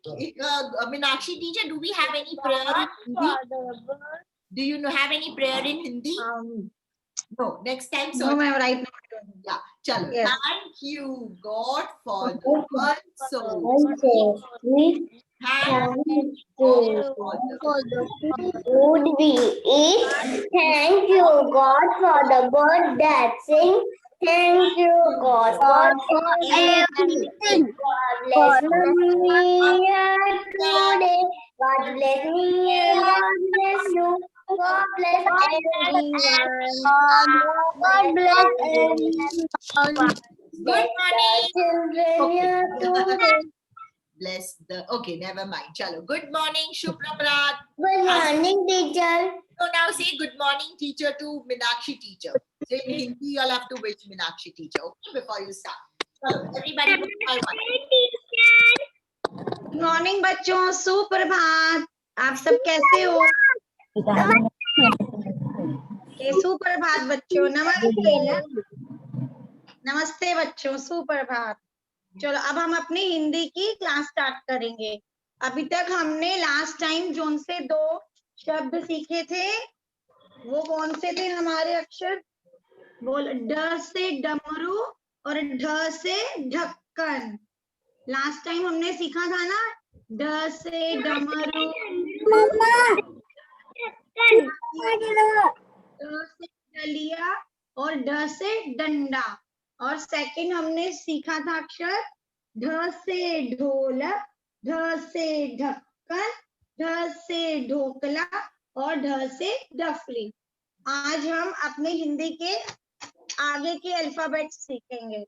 Meenakshi teacher, do we have any prayer in Hindi? Do you have any prayer in Hindi? No, next time. So No, ma'am, right now. yeah, chalo. Yes. Thank you, God, for the word soul. Thank you for the Food we eat. Thank you, God, for the bird that sings. Thank you, God, for everything. God bless me today. God bless me and God bless you. God bless everyone. God bless everyone. Good morning. Children here today. Bless the. Okay, never mind. Chalo. Good morning, Shubhramrat. Good morning, teacher. So now say good morning, teacher, to Meenakshi teacher. So in Hindi, you'll have to wish Meenakshi teacher, okay, before you start. Chalo, everybody, one by one. Good morning बच्चों, सुप्रभात। आप सब कैसे हो? सुप्रभात बच्चों, नमस्ते। नमस्ते बच्चों, सुप्रभात। चलो अब हम अपनी हिंदी की क्लास स्टार्ट करेंगे। अभी तक हमने लास्ट टाइम जो उनसे 2 शब्द सीखे थे, वो कौन से थे हमारे अक्षर? बोल, ड से डमरू और ढ से ढक्कन। लास्ट टाइम हमने सीखा था ना, ड से डमरू, ड से डलिया और ड से डंडा। और सेकंड हमने सीखा था अक्षर ढ से ढोलक, ढ से ढक्कन, ढ से ढोकला और ढ से डफली। आज हम अपने हिंदी के आगे के अल्फाबेट सीखेंगे।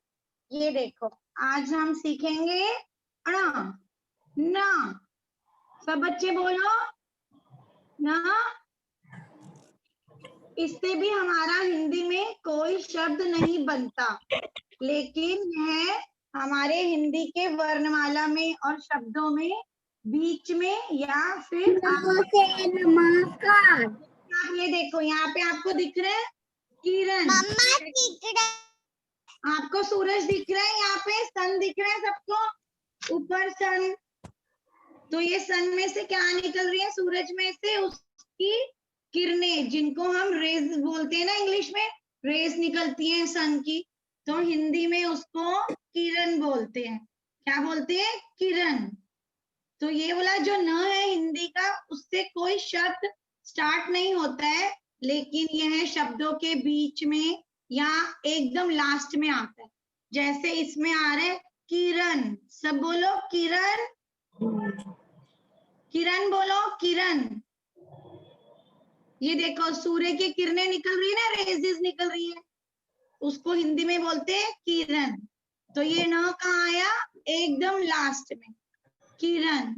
ये देखो, आज हम सीखेंगे अ, न। सब बच्चे बोलो न। इससे भी हमारा हिंदी में कोई शब्द नहीं बनता, लेकिन यह हमारे हिंदी के वर्णमाला में और शब्दों में बीच में या फिर नमस्कार। आप ये देखो, यहाँ पे आपको दिख रहा है किरण, आपको सूरज दिख रहा है, यहाँ पे सन दिख रहा है सबको, ऊपर सन। तो ये सन में से क्या निकल रही है? सूरज में से उसकी किरणें, जिनको हम रेज बोलते हैं ना इंग्लिश में, रेज निकलती हैं सन की। तो हिंदी में उसको किरण बोलते हैं। क्या बोलते हैं? किरण। तो ये वाला जो न है हिंदी का, उससे कोई शब्द स्टार्ट नहीं होता है, लेकिन यह शब्दों के बीच में या एकदम लास्ट में आता है। जैसे इसमें आ रहा है किरण। सब बोलो किरण। किरण बोलो, किरण। ये देखो, सूर्य की किरणें निकल रही है ना, रेजेस निकल रही है, उसको हिंदी में बोलते हैं किरण। तो ये न कहाँ आया? एकदम लास्ट में, किरण।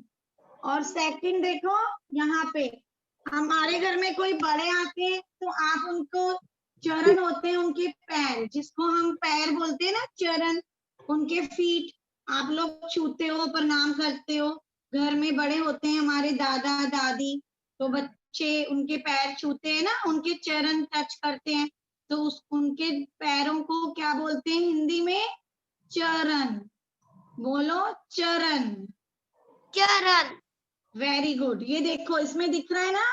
और सेकंड देखो, यहाँ पे हमारे घर में कोई बड़े आते हैं तो आप उनको, चरण होते हैं उनके पैर, जिसको हम पैर बोलते हैं ना, चरण, उनके फीट आप लोग छूते हो, प्रणाम करते हो। घर में बड़े होते हैं हमारे दादा दादी, तो बच्चे उनके पैर छूते हैं ना, उनके चरण टच करते हैं, तो उनके पैरों को क्या बोलते हैं हिंदी में? चरण। बोलो चरण। चरण। Very good. ये देखो, इसमें दिख रहा है ना,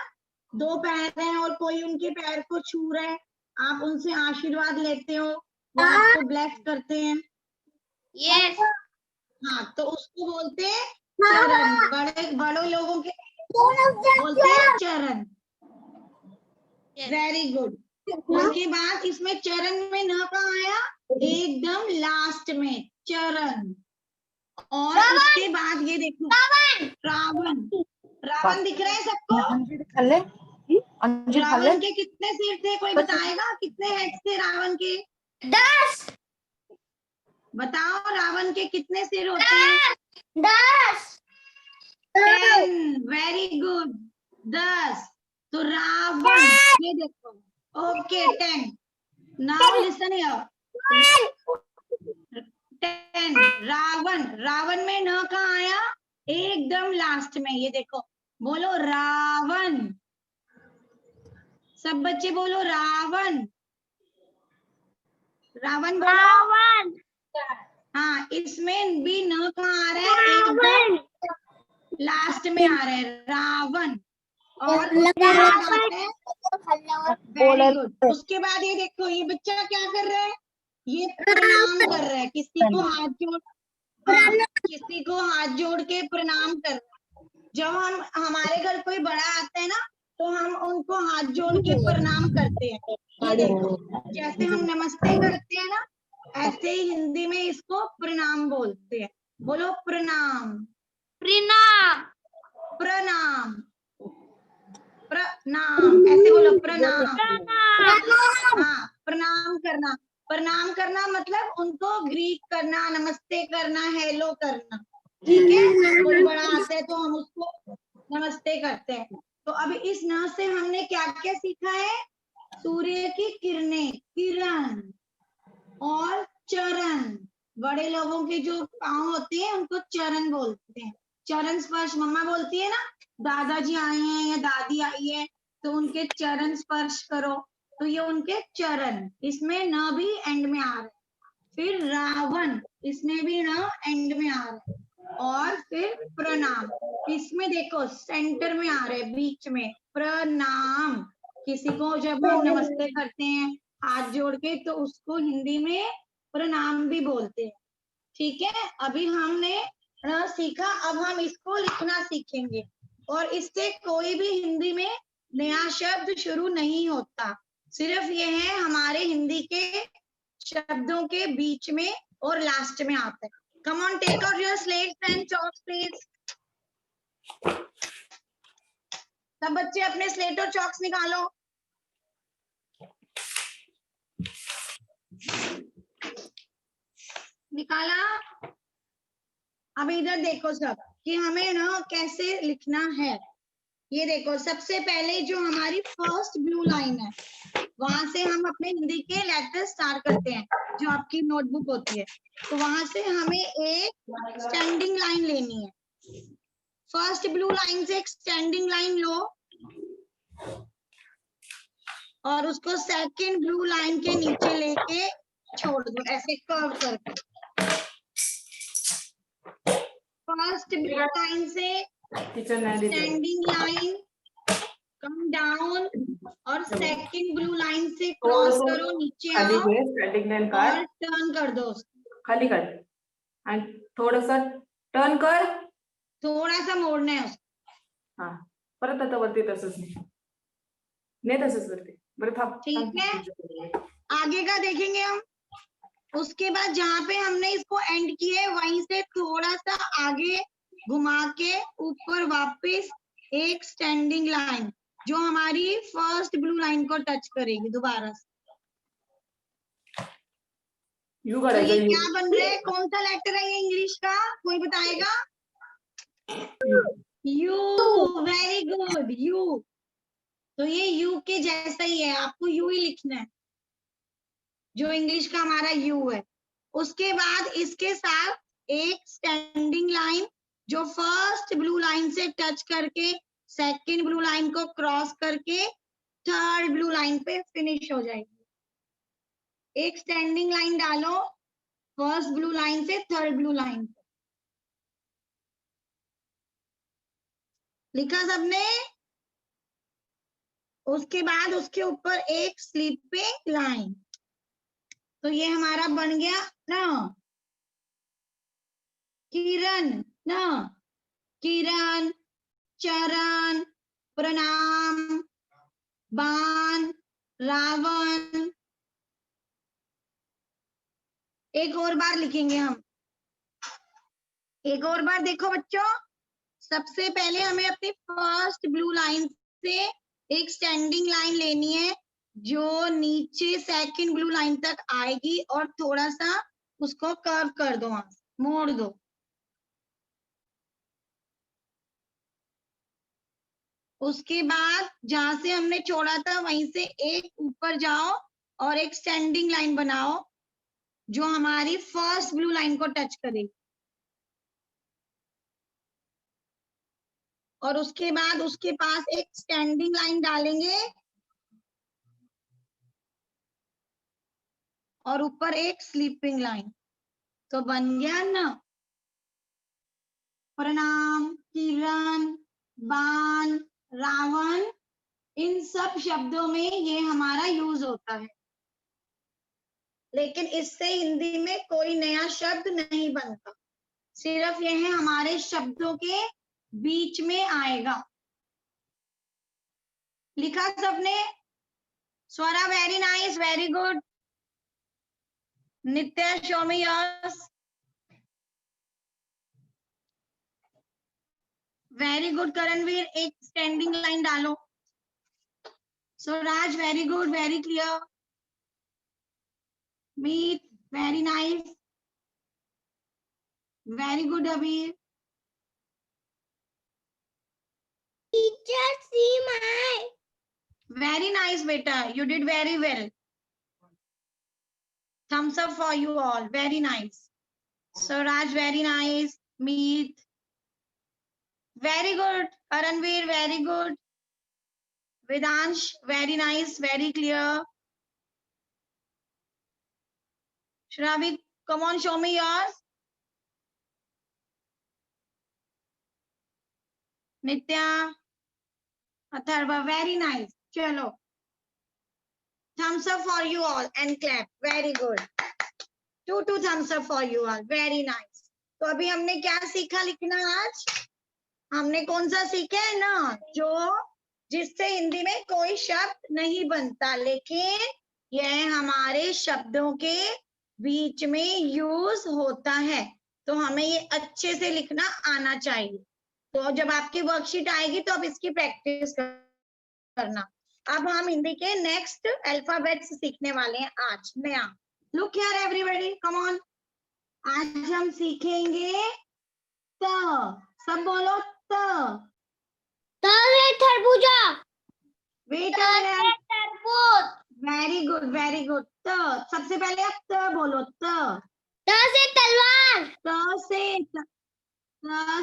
2 पैर हैं और कोई उनके पैर को छू रहा है, आप उनसे आशीर्वाद लेते हो, वो आपको ब्लेस करते हैं। यस। हाँ, तो उसको बोलते हैं चरण। बड़ों लोगों के बोलते हैं चरण। Very good. उसके बाद इसमें चरण में न कहाँ आया? एकदम लास्ट में, चरण। और उसके बाद ये देखो, रावण। रावण दिख रहा है सबको? रावण के कितने सिर थे? कोई बताएगा कितने हेड थे रावण के? 10। बताओ, रावण के कितने सिर होते हैं? 10। 10। Very good, 10। तो रावण, ये देखो, okay 10। Now listen here, 10। Ravan. Ravan में न कहाँ आया? एकदम लास्ट में। ये देखो, बोलो रावण। सब बच्चे बोलो रावण। रावण बोलो। रावण। हाँ, इसमें भी न कहाँ आ रहा है? एकदम लास्ट में आ रहा है रावण, और उसके बाद आता है, वेरी गुड। उसके बाद ये देखो, ये बच्चा क्या कर रहा है, ये प्रणाम कर रहा है, किसी को हाथ जोड़, किसी को हाथ जोड़ के प्रणाम कर रहा है। जब हम हमारे घर कोई बड़ा आता है ना, तो हम उनको हाथ जोड़ के प्रणाम करते हैं। ये देखो, जैसे हम नमस्ते करते हैं ना, ऐसे ही हिंदी में इसको प्रणाम बोलते हैं। बोलो प्रणाम। प्रणाम। प्रणाम। प्रणाम, ऐसे बोलो प्रणाम। हाँ, प्रणाम करना। प्रणाम करना मतलब उनको ग्रीट करना, नमस्ते करना, हेलो करना। ठीक है, कोई बड़ा आता है तो हम उसको नमस्ते करते हैं। तो अभी इस न से हमने क्या क्या सीखा है, सूर्य की किरणें, किरण और चरण। बड़े लोगों के जो पाँव होते हैं उनको चरण बोलते हैं। चरण स्पर्श मम्मा बोलती है ना, दादाजी आए हैं या दादी आई है तो उनके चरण स्पर्श करो, तो ये उनके चरण, इसमें न भी एंड में आ रहा है। फिर रावण, इसमें भी न एंड में आ रहा है। और फिर प्रणाम, इसमें देखो सेंटर में आ रहा है, बीच में प्रणाम। किसी को जब हम नमस्ते करते हैं हाथ जोड़ के, तो उसको हिंदी में प्रणाम भी बोलते हैं। ठीक है, अभी हमने सीखा, अब हम इसको लिखना सीखेंगे। और इससे कोई भी हिंदी में नया शब्द शुरू नहीं होता, सिर्फ ये है हमारे हिंदी के शब्दों के बीच में और लास्ट में आता है। Come on, take out your slates and chalks, please. सब बच्चे अपने स्लेट और चॉक्स निकालो। निकाला? अब इधर देखो सब कि हमें ना कैसे लिखना है। ये देखो, सबसे पहले जो हमारी फर्स्ट ब्लू लाइन है, वहां से हम अपने हिंदी के लेटर स्टार्ट करते हैं, जो आपकी नोटबुक होती है। तो वहां से हमें एक स्टैंडिंग लाइन लेनी है। फर्स्ट ब्लू लाइन से एक स्टैंडिंग लाइन लो और उसको सेकंड ब्लू लाइन के नीचे लेके छोड़ दो, ऐसे कर्व करके। फर्स्ट ब्लू लाइन से स्टैंडिंग लाइन कम डाउन, और सेकंड ब्लू लाइन से क्रॉस करो, नीचे आओ और टर्न कर दो, खाली कर एंड थोड़ा सा टर्न कर, थोड़ा सा मोड़ना है उसको। हा परत आता वरती तसंच नाही तसंच वरती बरं थांब। ठीक है, आगे का देखेंगे हम। उसके बाद जहाँ पे हमने इसको एंड किए, वहीं से थोड़ा सा आगे घुमा के ऊपर वापस एक स्टैंडिंग लाइन, जो हमारी फर्स्ट ब्लू लाइन को टच करेगी दोबारा से। यू तो करायचं ये यू क्या बन रहा है, कौन सा लेटर है ये इंग्लिश का, कोई बताएगा? You, very good, you. तो ये यू के जैसा ही है, आपको यू ही लिखना है, जो इंग्लिश का हमारा यू है। उसके बाद इसके साथ एक स्टैंडिंग लाइन, जो फर्स्ट ब्लू लाइन से टच करके सेकंड ब्लू लाइन को क्रॉस करके थर्ड ब्लू लाइन पे फिनिश हो जाएगी। एक स्टैंडिंग लाइन डालो फर्स्ट ब्लू लाइन से थर्ड ब्लू लाइन पे। लिखा सबने? उसके बाद उसके ऊपर एक स्लीपिंग लाइन। तो ये हमारा बन गया ना किरण, ना किरण, चरण, प्रणाम, बाण, रावण। एक और बार लिखेंगे हम, एक और बार। देखो बच्चों, सबसे पहले हमें अपनी फर्स्ट ब्लू लाइन से एक स्टैंडिंग लाइन लेनी है, जो नीचे सेकंड ब्लू लाइन तक आएगी, और थोड़ा सा उसको कर्व कर दो, वहां से मोड़ दो। उसके बाद जहां से हमने छोड़ा था वहीं से एक ऊपर जाओ और एक स्टैंडिंग लाइन बनाओ, जो हमारी फर्स्ट ब्लू लाइन को टच करेगी। और उसके बाद उसके पास एक स्टैंडिंग लाइन डालेंगे और ऊपर एक स्लीपिंग लाइन। तो बन गया ना प्रणाम, किरण। किरण, बाण, रावण, इन सब शब्दों में ये हमारा यूज होता है, लेकिन इससे हिंदी में कोई नया शब्द नहीं बनता, सिर्फ यह हमारे शब्दों के बीच में आएगा। लिखा सबने? Swara very nice, very good. Nitya show me yours. Very good Karanveer, एक स्टैंडिंग लाइन डालो। Swaraj very good, very clear. Meet very nice, very good Abir. Teacher, see my. Very nice, beta. You did very well. Thumbs up for you all. Very nice. Suraj, very nice. Meet. Very good. Karanveer, very good. Vedansh, very nice. Very clear. Shravik, come on, show me yours. Nitya. Atharva, very nice. Chalo. Thumbs up for you all and clap. Very good. Two thumbs up for you all. Very nice. तो अभी हमने क्या सीखा लिखना आज? हमने कौन सा सीखा है ना, जो जिससे हिंदी में कोई शब्द नहीं बनता, लेकिन यह हमारे शब्दों के बीच में यूज होता है, तो हमें ये अच्छे से लिखना आना चाहिए। तो जब आपकी वर्कशीट आएगी तो आप इसकी प्रैक्टिस करना। अब हम हिंदी के नेक्स्ट अल्फाबेट्स सीखने वाले हैं आज नया। Look here everybody, come on. आज हम सीखेंगे त। सब बोलो त। तरबूजा। वेट तरबूज। Very good, very good. त, सबसे पहले आप त बोलो। त से तलवार। त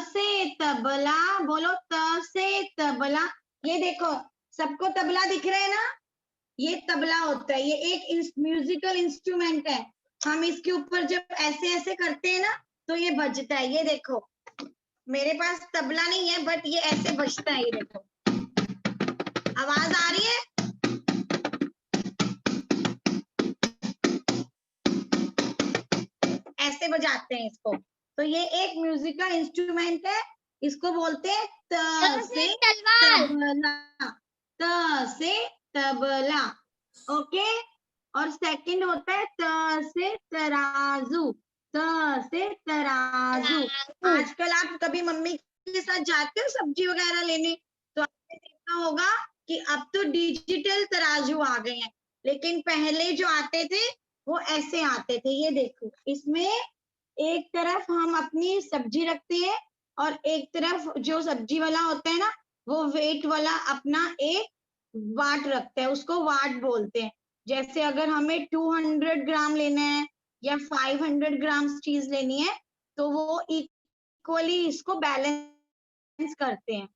से तबला बोलो। त से तबला। ये देखो, सबको तबला दिख रहा है ना? ये तबला होता है, ये एक म्यूजिकल इंस्ट्रूमेंट है। हम इसके ऊपर जब ऐसे ऐसे करते हैं ना तो ये बजता है। ये देखो, मेरे पास तबला नहीं है बट ये ऐसे बजता है। ये देखो, आवाज आ रही है? ऐसे बजाते हैं इसको। तो ये एक म्यूजिकल इंस्ट्रूमेंट है, इसको बोलते हैं त से तबला। त से तबला, ओके। और सेकंड होता है त से तराजू। त से तराजू। आजकल आप कभी मम्मी के साथ जाते हो सब्जी वगैरह लेने, तो आपने देखा होगा कि अब तो डिजिटल तराजू आ गए हैं, लेकिन पहले जो आते थे वो ऐसे आते थे। ये देखो, इसमें एक तरफ हम अपनी सब्जी रखते हैं और एक तरफ जो सब्जी वाला होता है ना, वो वेट वाला अपना एक वाट रखता है, उसको वाट बोलते हैं। जैसे अगर हमें 200 ग्राम लेना है या 500 ग्राम चीज लेनी है तो वो इक्वली इसको बैलेंस करते हैं।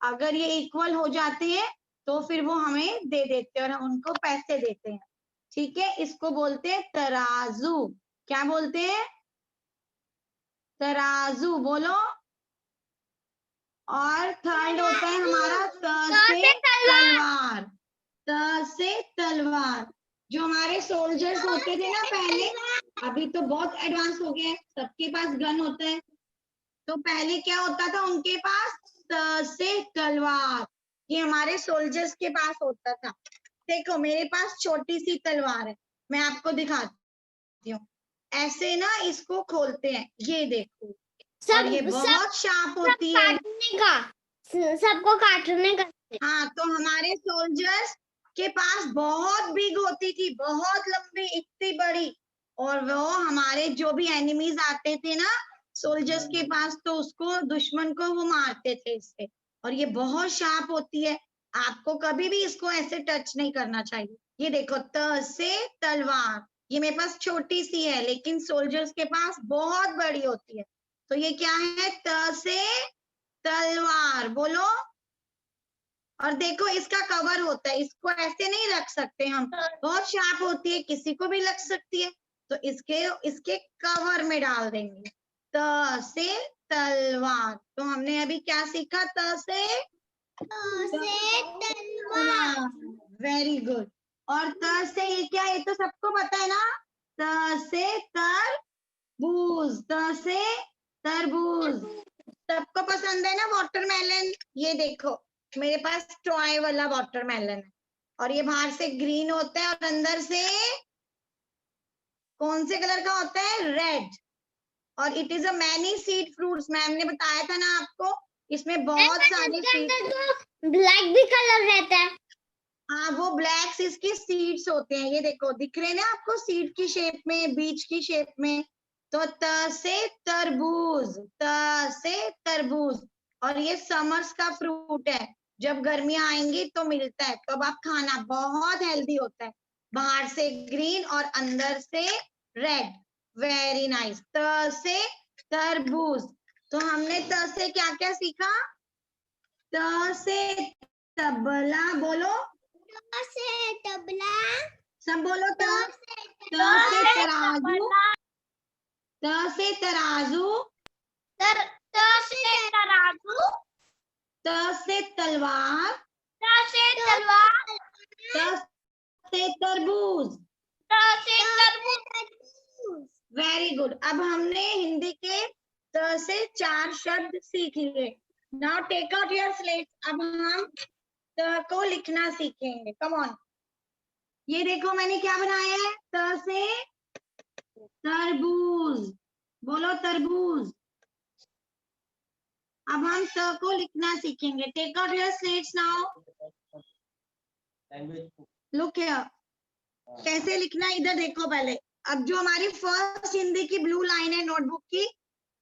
अगर ये इक्वल हो जाते हैं तो फिर वो हमें दे देते हैं और हम उनको पैसे देते हैं, ठीक है। इसको बोलते हैं तराजू। क्या बोलते हैं? तराजू बोलो। और थर्ड होता है हमारा त से तलवार। त से तलवार। जो हमारे सोल्जर्स होते थे ना पहले, अभी तो बहुत एडवांस हो गए, सबके पास गन होता है, तो पहले क्या होता था उनके पास? त से तलवार। ये हमारे सोल्जर्स के पास होता था। देखो, मेरे पास छोटी सी तलवार है, मैं आपको दिखाती हूँ। ऐसे ना इसको खोलते हैं, ये देखो, और ये बहुत शार्प होती है। सबको काटने का। हाँ, तो हमारे सोल्जर्स के पास बहुत बिग होती थी, बहुत लंबी, इतनी बड़ी, और वो हमारे जो भी एनिमीज आते थे ना सोल्जर्स के पास, तो उसको, दुश्मन को वो मारते थे इससे। और ये बहुत शार्प होती है, आपको कभी भी इसको ऐसे टच नहीं करना चाहिए। ये देखो, त से तलवार। ये मेरे पास छोटी सी है, लेकिन सोल्जर्स के पास बहुत बड़ी होती है। तो ये क्या है? त से तलवार बोलो। और देखो, इसका कवर होता है, इसको ऐसे नहीं रख सकते हम, बहुत शार्प होती है, किसी को भी लग सकती है, तो इसके कवर में डाल देंगे। त से तलवार। तो हमने अभी क्या सीखा? त से तलवार। Very good. और त से ये क्या? ये तो सबको पता है ना, त से तरबूज। त से तरबूज सबको पसंद है ना वाटरमेलन। ये देखो मेरे पास टॉय वाला वाटरमेलन है और ये बाहर से ग्रीन होता है और अंदर से कौन से कलर का होता है? रेड। और it is a many seed fruits. Ma'am ने बताया था ना आपको, इसमें बहुत सारे सीड। ब्लैक भी कलर रहता है। हाँ, वो ब्लैक्स इसके सीड्स होते हैं। ये देखो दिख रहे हैं ना आपको, सीड की शेप में, बीज की शेप में। तो त से तरबूज, त से तरबूज। और ये समर्स का फ्रूट है, जब गर्मियां आएंगी तो मिलता है, तो अब आप खाना, बहुत हेल्दी होता है। बाहर से ग्रीन और अंदर से रेड। Very nice. त से तरबूज। तो हमने त से क्या क्या सीखा? त से तबला। बोलो से तबला। सब बोलो। त से तराजू। त से तराजू। से तराजू। त से तलवार। से तलवार। त से तरबूज। से तरबूज। Very good. अब हमने हिंदी के त से 4 शब्द सीख लिए। Now take out your slate. अब हम त को लिखना सीखेंगे। Come on. ये देखो मैंने क्या बनाया है? त से तरबूज। बोलो तरबूज। अब हम त को लिखना सीखेंगे। Take out your slates now. Look here. कैसे लिखना है इधर देखो पहले। अब जो हमारी फर्स्ट हिंदी की ब्लू लाइन है नोटबुक की,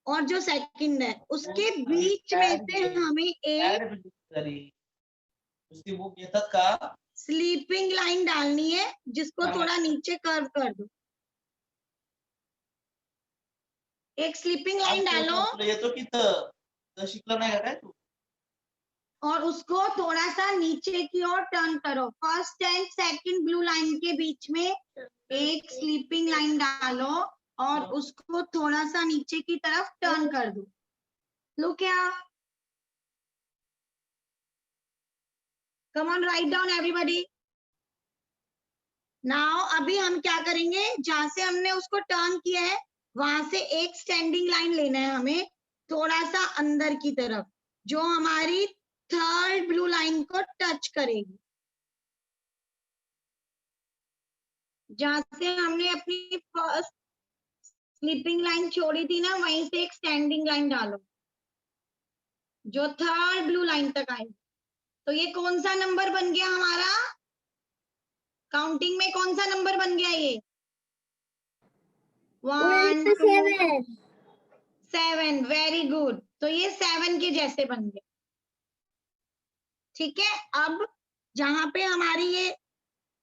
और जो सेकंड है, उसके बीच में से हमें एक उसकी बुक येतात का? स्लीपिंग लाइन डालनी है, जिसको थोड़ा नीचे कर्व कर दो। एक स्लीपिंग लाइन डालो तुला येतो की तर शिकलं नाही का काय तू? और उसको थोड़ा सा नीचे की ओर टर्न करो। First and second blue line के बीच में एक स्लीपिंग लाइन डालो और उसको थोड़ा सा नीचे की तरफ टर्न कर दो। लो क्या? Come on, write down everybody. Now अभी हम क्या करेंगे, जहां से हमने उसको टर्न किया है वहां से एक स्टैंडिंग लाइन लेना है हमें, थोड़ा सा अंदर की तरफ, जो हमारी थर्ड ब्लू लाइन को टच करेगी। जहां से हमने अपनी फर्स्ट स्लीपिंग लाइन छोड़ी थी ना, वहीं से एक स्टैंडिंग लाइन डालो जो थर्ड ब्लू लाइन तक आएगी। तो ये कौन सा नंबर बन गया हमारा? काउंटिंग में कौन सा नंबर बन गया ये? 1 2 7। Very good. तो ये 7 के जैसे बन गए। ठीक है। अब जहां पे हमारी ये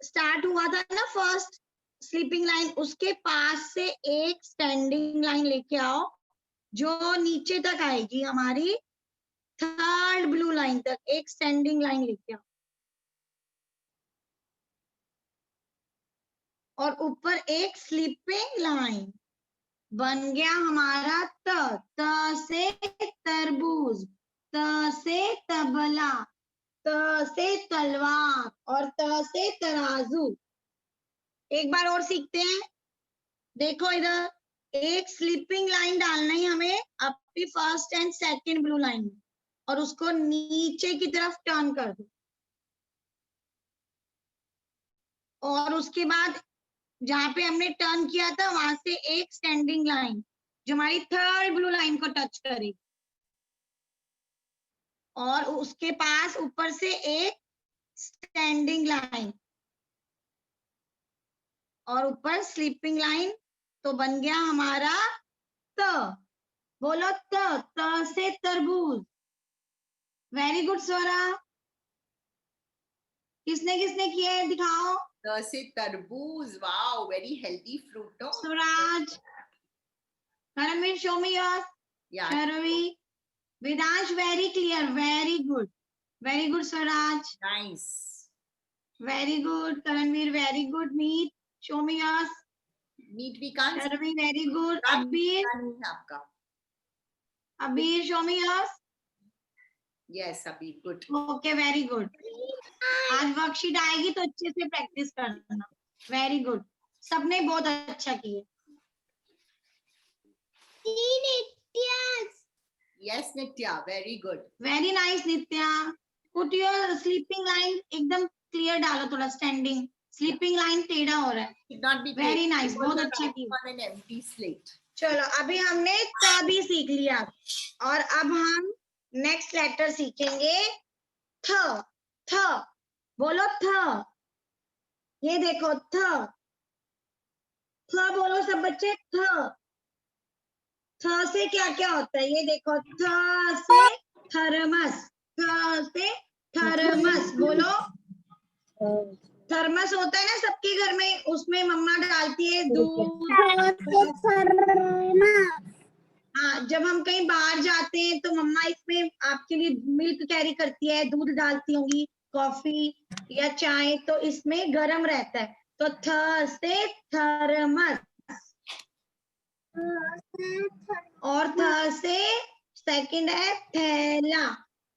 स्टार्ट हुआ था ना फर्स्ट स्लीपिंग लाइन, उसके पास से एक स्टैंडिंग लाइन लेके आओ जो नीचे तक आएगी हमारी थर्ड ब्लू लाइन तक। एक स्टैंडिंग लाइन लेके आओ और ऊपर एक स्लीपिंग लाइन। बन गया हमारा त से तरबूज, त से तबला, त से तलवार और त से तराजू। एक बार और सीखते हैं। देखो इधर, एक स्लीपिंग लाइन डालना है हमें अपनी first and second blue line में और उसको नीचे की तरफ टर्न कर दो। और उसके बाद जहां पे हमने टर्न किया था वहां से एक स्टैंडिंग लाइन जो हमारी थर्ड ब्लू लाइन को टच करेगी और उसके पास ऊपर से एक स्टैंडिंग लाइन और ऊपर स्लीपिंग लाइन। तो बन गया हमारा त। बोलो त से तरबूज। वेरी गुड स्वरा। किसने किसने किया है दिखाओ। The se tarboos. Wow, very healthy fruit, no? Swaraj, Karanveer, show me yours. Yeah. Sharavi, Vidansh, very clear, very good. Very good, Swaraj. Nice. Very good, Karanveer, very good. Meet, show me yours. Meet we can't. Sharavi, very good. Abir, नहीं है आपका. Abir, show me yours. Yes, Abhi, good. Okay, very good. आज worksheet आएगी तो अच्छे से practice करना. Very good. सबने बहुत अच्छा किया. Yes, Nitya, very good. Very nice Nitya. Put your sleeping line एकदम क्लियर डालो, थोड़ा स्टैंडिंग. स्लीपिंग लाइन टेढ़ा हो रहा है. Should not be Very great. nice, You बहुत also अच्छा write किया. on an empty slate. चलो अभी हमने त भी सीख लिया और अब हम नेक्स्ट लेटर सीखेंगे थ. थ बोलो थ. ये देखो थ. थ बोलो सब बच्चे. थ. थ से क्या क्या होता है ये देखो. थ से थर्मस. थ से थर्मस बोलो. थर्मस होता है ना सबके घर में, उसमें मम्मा डालती है दूध. हाँ, जब हम कहीं बाहर जाते हैं तो मम्मा इसमें आपके लिए मिल्क कैरी करती है, दूध डालती होंगी, कॉफी या चाय, तो इसमें गर्म रहता है. तो थ से थर्मस. और थ से सेकंड है थैला.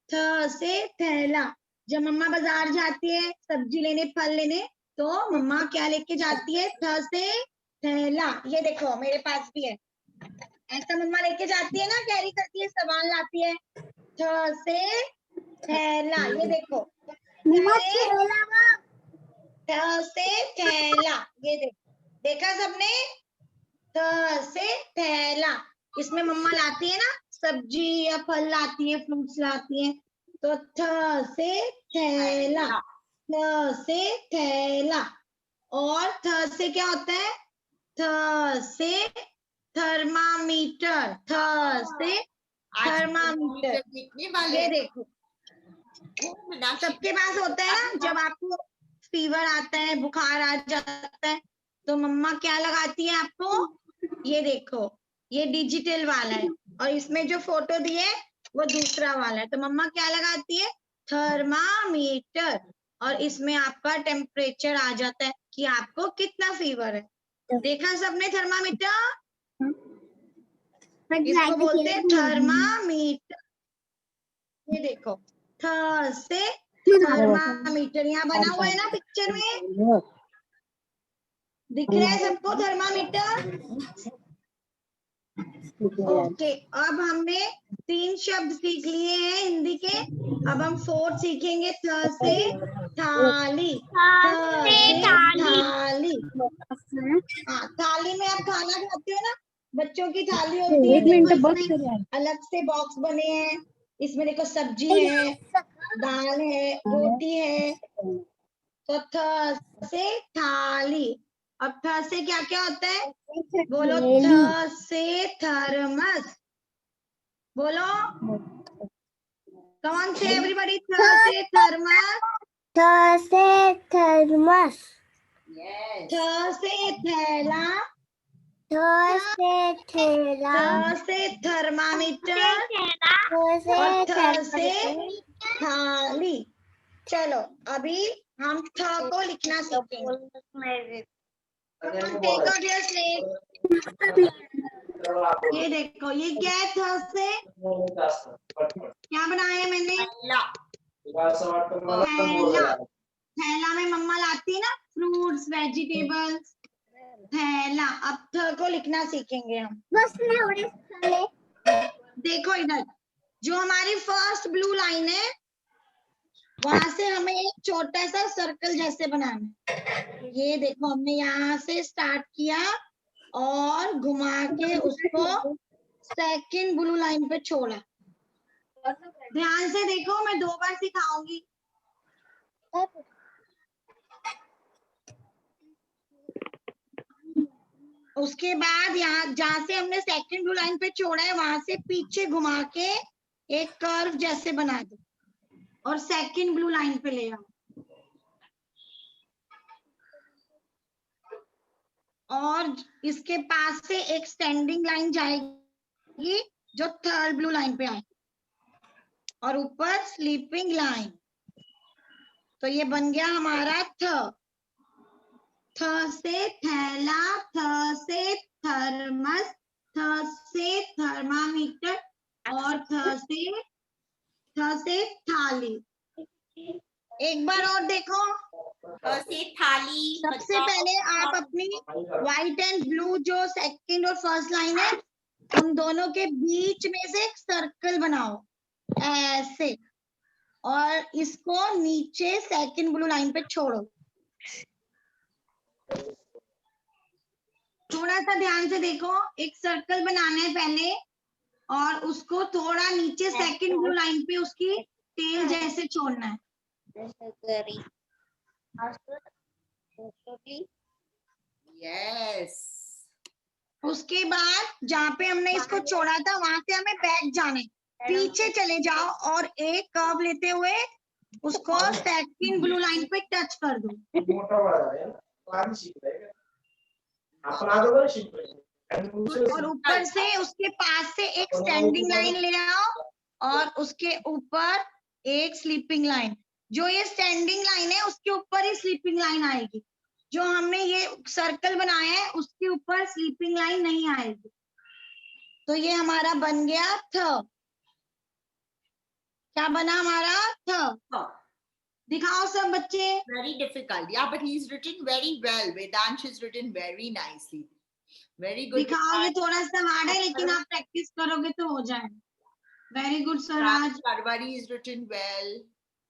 थ से थैला. जब मम्मा बाजार जाती है सब्जी लेने, फल लेने, तो मम्मा क्या लेके जाती है? थ से थैला. ये देखो मेरे पास भी है. ऐसा मम्मा लेके जाती है ना, कैरी करती है, सामान लाती है. थ से थैला. ये देखो थ से थैला. ये देखो, देखा सबने? थ से थैला. इसमें मम्मा लाती है ना सब्जी या फल लाती है, फ्रूट्स लाती है, तो थ से थैला. थ से थैला. और थ से क्या होता है? थ से थर्मामीटर. थ से आज थर्मामीटर. देखने वाले ये हैं. देखो मीनाक्षी, सबके पास होता है ना, जब आपको फीवर आता है, बुखार आ जाता है, तो मम्मा क्या लगाती है आपको? ये देखो, ये डिजिटल वाला है और इसमें जो फोटो दी है वो दूसरा वाला है. तो मम्मा क्या लगाती है? थर्मामीटर. और इसमें आपका टेम्परेचर आ जाता है कि आपको कितना फीवर है. देखा सबने थर्मामीटर? इसको बोलते हैं थर्मामीटर. ये देखो थ से थर्मामीटर. यहाँ बना हुआ है ना पिक्चर में, दिख रहा है सबको थर्मामीटर? ओके, अब हमने 3 शब्द सीख लिए हैं हिंदी के. अब हम 4 सीखेंगे. थ से थाली. थ से थाली. हाँ, थाली में आप खाना खाते हो ना, बच्चों की थाली होती है. देखो इसमें अलग से बॉक्स बने हैं. इसमें देखो सब्जी है, दाल है, रोटी है. तो थ से थाली. अब थ से क्या क्या होता है? बोलो थ से थर्मस. बोलो कौन से एवरीबॉडी. थ से थर्मस. थ से थर्मस. yes. थ से थैला. थ से थैला. थ से थर्मामीटर. थ और से थ से थाली. चलो अभी हम थ को लिखना सीखेंगे. Take out your slate. ये देखो, ये क्या है? थ से क्या बनाया मैंने? ला. थैला. थैला में मम्मा लाती है ना फ्रूट्स, वेजिटेबल्स. थैला. अब थ को लिखना सीखेंगे हम. देखो इधर, जो हमारी फर्स्ट ब्लू लाइन है, वहां से हमें एक छोटा सा सर्कल जैसे बनाना है. ये देखो, हमने यहाँ से स्टार्ट किया और घुमा के उसको सेकंड ब्लू लाइन पे छोड़ा. ध्यान से देखो, मैं 2 बार सिखाऊंगी. उसके बाद यहाँ जहाँ से हमने सेकंड ब्लू लाइन पे छोड़ा है, वहां से पीछे घुमा के एक कर्व जैसे बना दो और सेकंड ब्लू लाइन पे ले आओ. और इसके पास से एक स्टैंडिंग लाइन जाएगी जो थर्ड ब्लू लाइन पे आए, और ऊपर स्लीपिंग लाइन. तो ये बन गया हमारा थ. थ से थैला. थ से थर्मस. थ से थर्मामीटर. और थ से थाली। एक बार और देखो, से थाली। सबसे पहले आप अपनी व्हाइट एंड ब्लू जो सेकंड और फर्स्ट लाइन है, उन दोनों के बीच में से एक सर्कल बनाओ ऐसे, और इसको नीचे सेकंड ब्लू लाइन पे छोड़ो। थोड़ा सा ध्यान से देखो, एक सर्कल बनाना है पहले, और उसको थोड़ा नीचे सेकंड ब्लू लाइन पे उसकी टेल जैसे छोड़ना है। यस। उसके बाद जहाँ पे हमने इसको छोड़ा था वहां से हमें बैक जाने, पीछे चले जाओ और एक कर्व लेते हुए उसको सेकंड ब्लू लाइन पे टच कर दो। और ऊपर से उसके पास से एक स्टैंडिंग लाइन ले आओ और उसके ऊपर एक स्लीपिंग लाइन। जो ये स्टैंडिंग लाइन है उसके ऊपर ही स्लीपिंग लाइन आएगी, जो हमने ये सर्कल बनाया है उसके ऊपर स्लीपिंग लाइन नहीं आएगी। तो ये हमारा बन गया थ। क्या बना हमारा थ? दिखाओ सब बच्चे। Very difficult. Yeah, but he's written very well. Vedansh is written very nicely. Very good. दिखाओ, ये थोड़ा सा हार्ड है लेकिन आप प्रैक्टिस करोगे तो हो जाएगा। Very good Swaraj. Sharvari is written well.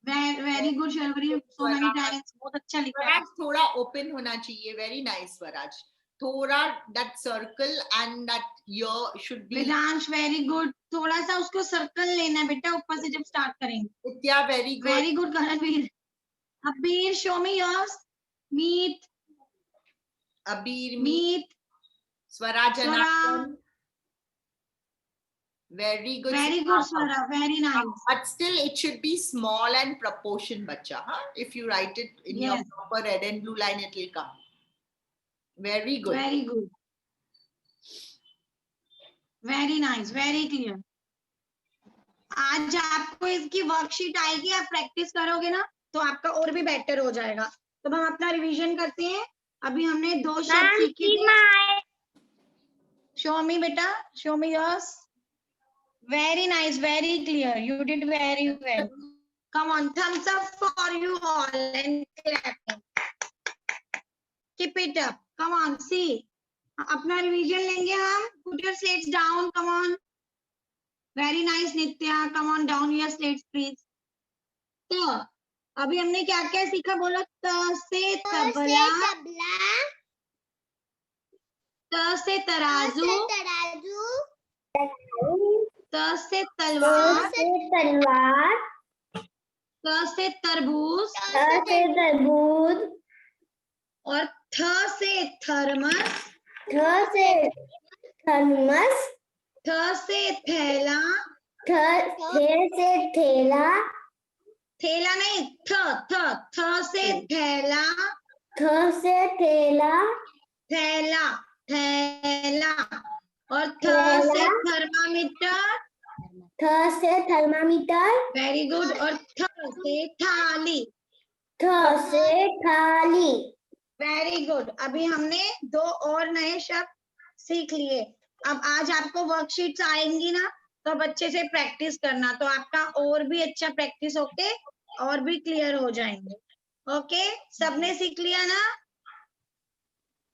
Very good Sharvari, so many times, बहुत अच्छा लिखा है। स्वराज थोड़ा open होना चाहिए. Very nice, Swaraj. थोड़ा that circle and that ear should be. Vedansh very good, थोड़ा सा उसको सर्कल लेना है बेटा ऊपर से जब स्टार्ट करेंगे। Vidya, very good. Very good Karanveer. Abir, show me yours. Meet, Abir, Meet, Swaraj, Swara. Anand. Very good. Very good Swara, very nice. But still, it should be small and proportion, bacha. Huh? If you write it in your Yes. proper red and blue line, it will come. Very good. Very good, very nice, very clear. आज आपको इसकी worksheet आएगी, आप practice करोगे ना तो आपका और भी बेटर हो जाएगा। तो हम अपना रिवीजन करते हैं। अभी हमने 2 शब्द सीखे थे। शो मी बेटा, show me yours. Very nice, very clear, you did very well. Come on, thumbs up for you all and clapping. Keep it up, come on, see. अपना रिवीजन लेंगे हम। Put your slates down, come on. Very nice Nitya, come on down your slates please. तो अभी हमने क्या क्या सीखा, बोलो। त से तबला, त से तराजू, त से तलवार, तलवार, त से तरबूज, तरबूज, और थ से थर्मस, थ से थर्मस, थ से थैला, थे से थैला, थैला नहीं, थ से थैला, थ से थैला, थैला, थैला, और थ से थर्मामीटर, थ से थर्मामीटर, वेरी गुड, और थ से थाली, थ से थाली। Very good. अभी हमने 2 और नए शब्द सीख लिए। अब आज आपको वर्कशीट्स आएंगी ना, तो अब अच्छे से प्रैक्टिस करना, तो आपका और भी अच्छा प्रैक्टिस होके और भी क्लियर हो जाएंगे। ओके, सबने सीख लिया ना?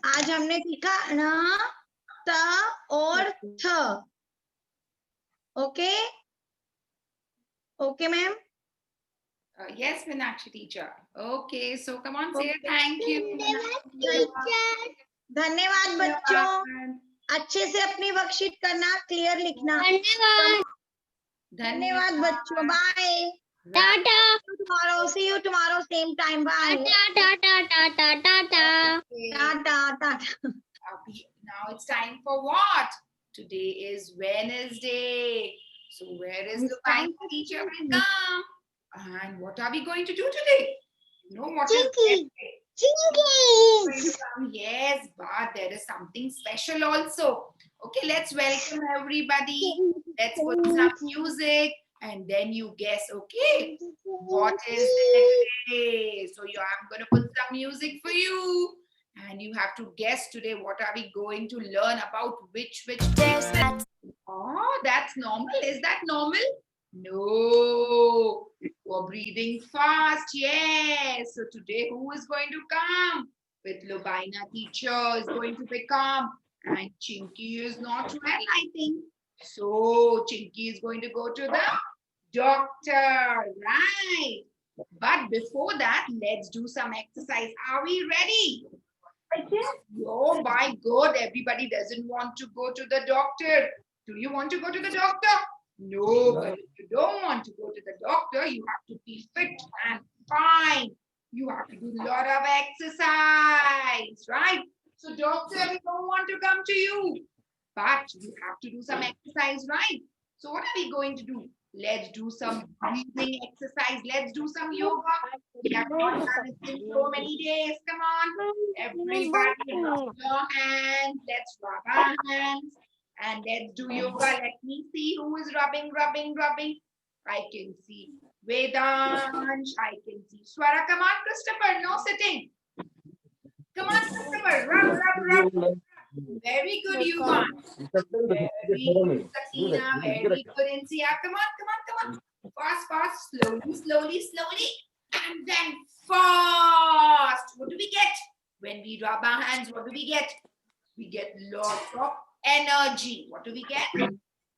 आज हमने सीखा न, त और थ। Okay, okay ma'am. Yes, Meenakshi teacher. Okay, so come on, say thank you. धन्यवाद बच्चों, अच्छे से अपनी वर्कशीट करना, क्लियर लिखना। धन्यवाद बच्चों, bye. Tata, Tomorrow, see you tomorrow, same time. Bye. Tata, tata, tata. Tata. Now it's time for what? Today is Wednesday. So where is the kind teacher will come? And what are we going to do today? You know what is Wednesday? Yes, but there is something special also. Okay, let's welcome everybody. Let's put some music and then you guess, okay, what is it today? So I'm going to put some music for you and you have to guess today what are we going to learn about which Oh, that's normal. Is that normal? No. You're breathing fast. Yes. So today, who is going to come? With Lubaina teacher is going to become. And Chinky is not well, I think. So Chinky is going to go to the doctor. Right. But before that, let's do some exercise. Are we ready? Oh my God, everybody doesn't want to go to the doctor. Do you want to go to the doctor? No, but if you don't want to go to the doctor, you have to be fit and fine. You have to do a lot of exercise, right? So doctor, we don't want to come to you, but you have to do some exercise, right? So what are we going to do? Let's do some breathing exercise. Let's do some yoga. We have not done it in so many days. Come on. Everybody rub your hands. Let's rub our hands. And let's do yoga. Let me see who is rubbing. I can see Vedansh. I can see Swara. Come on, Christopher. No sitting. Come on, Christopher. Rub. Very good, Yuvan. Very good, Sakina. Very good, Insia. Come on. Fast. Slowly. And then fast. What do we get? When we rub our hands, what do we get? We get lots of energy. What do we get?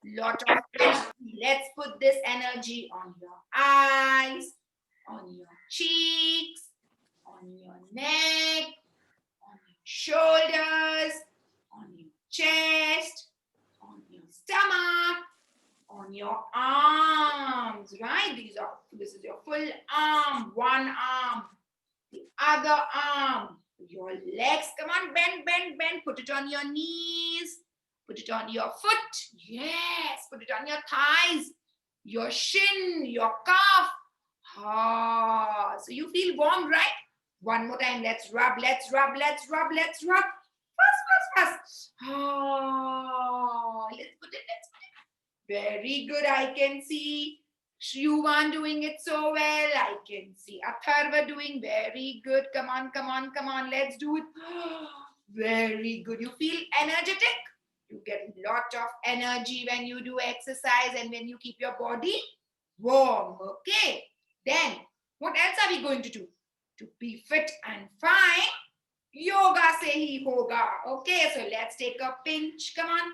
Lot of energy. Let's put this energy on your eyes, on your cheeks, on your neck, on your shoulders, on your chest, on your stomach, on your arms, right? This is your full arm, one arm, the other arm, your legs. Come on, bend. Put it on your knees. Put it on your foot. Yes. Put it on your thighs, your shin, your calf. So you feel warm, right? One more time. Let's rub. Fast. Let's put it. Very good. I can see Yuvan doing it so well. I can see Atharva doing very good. Come on. Let's do it. Very good. You feel energetic? You get a lot of energy when you do exercise and when you keep your body warm. Okay. Then, what else are we going to do? To be fit and fine, yoga se hi hoga. Okay, so let's take a pinch. Come on.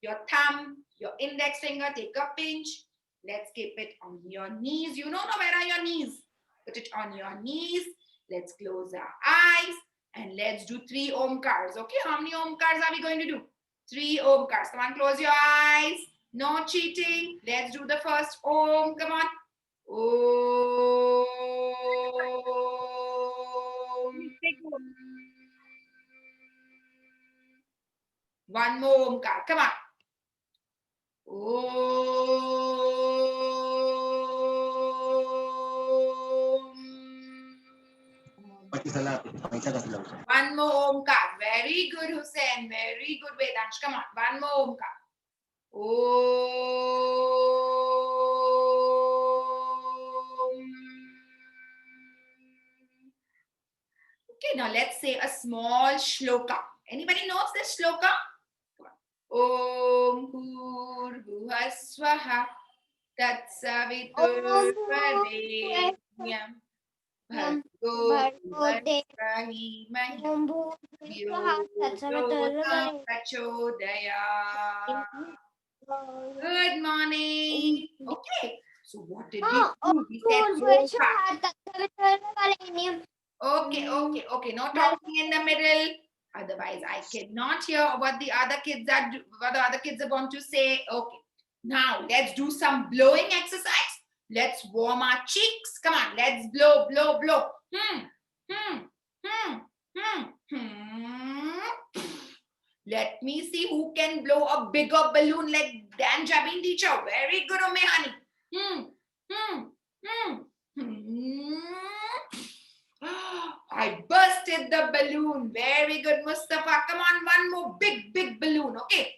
Your thumb, your index finger, take a pinch. Let's keep it on your knees. You don't know where are your knees. Put it on your knees. Let's close our eyes and let's do 3 omkars. Okay, how many omkars are we going to do? 3 omkars. Come on, close your eyes. No cheating. Let's do the first om. Come on. Om. One more omkar. Come on. One more omkar. Very good, Hussein. Very good, Vedansh. Come on. One more omkar. Okay, now let's say a small shloka. Anybody knows this shloka? Om Bhurbhuvah Swaha Tatsaviturvarenyam Bhargo Devashimahi Dhyo Yona Prachodaya. Good morning. Okay, so what did we do? We said Okay. No talking in the middle. Otherwise, I cannot hear what the other kids are going to say. Okay. Now let's do some blowing exercise. Let's warm our cheeks. Come on, let's blow. Let me see who can blow a bigger balloon like Dan Jabin teacher. Very good, Omehani. I busted the balloon. Very good, Mustafa. Come on, one more big balloon. Okay.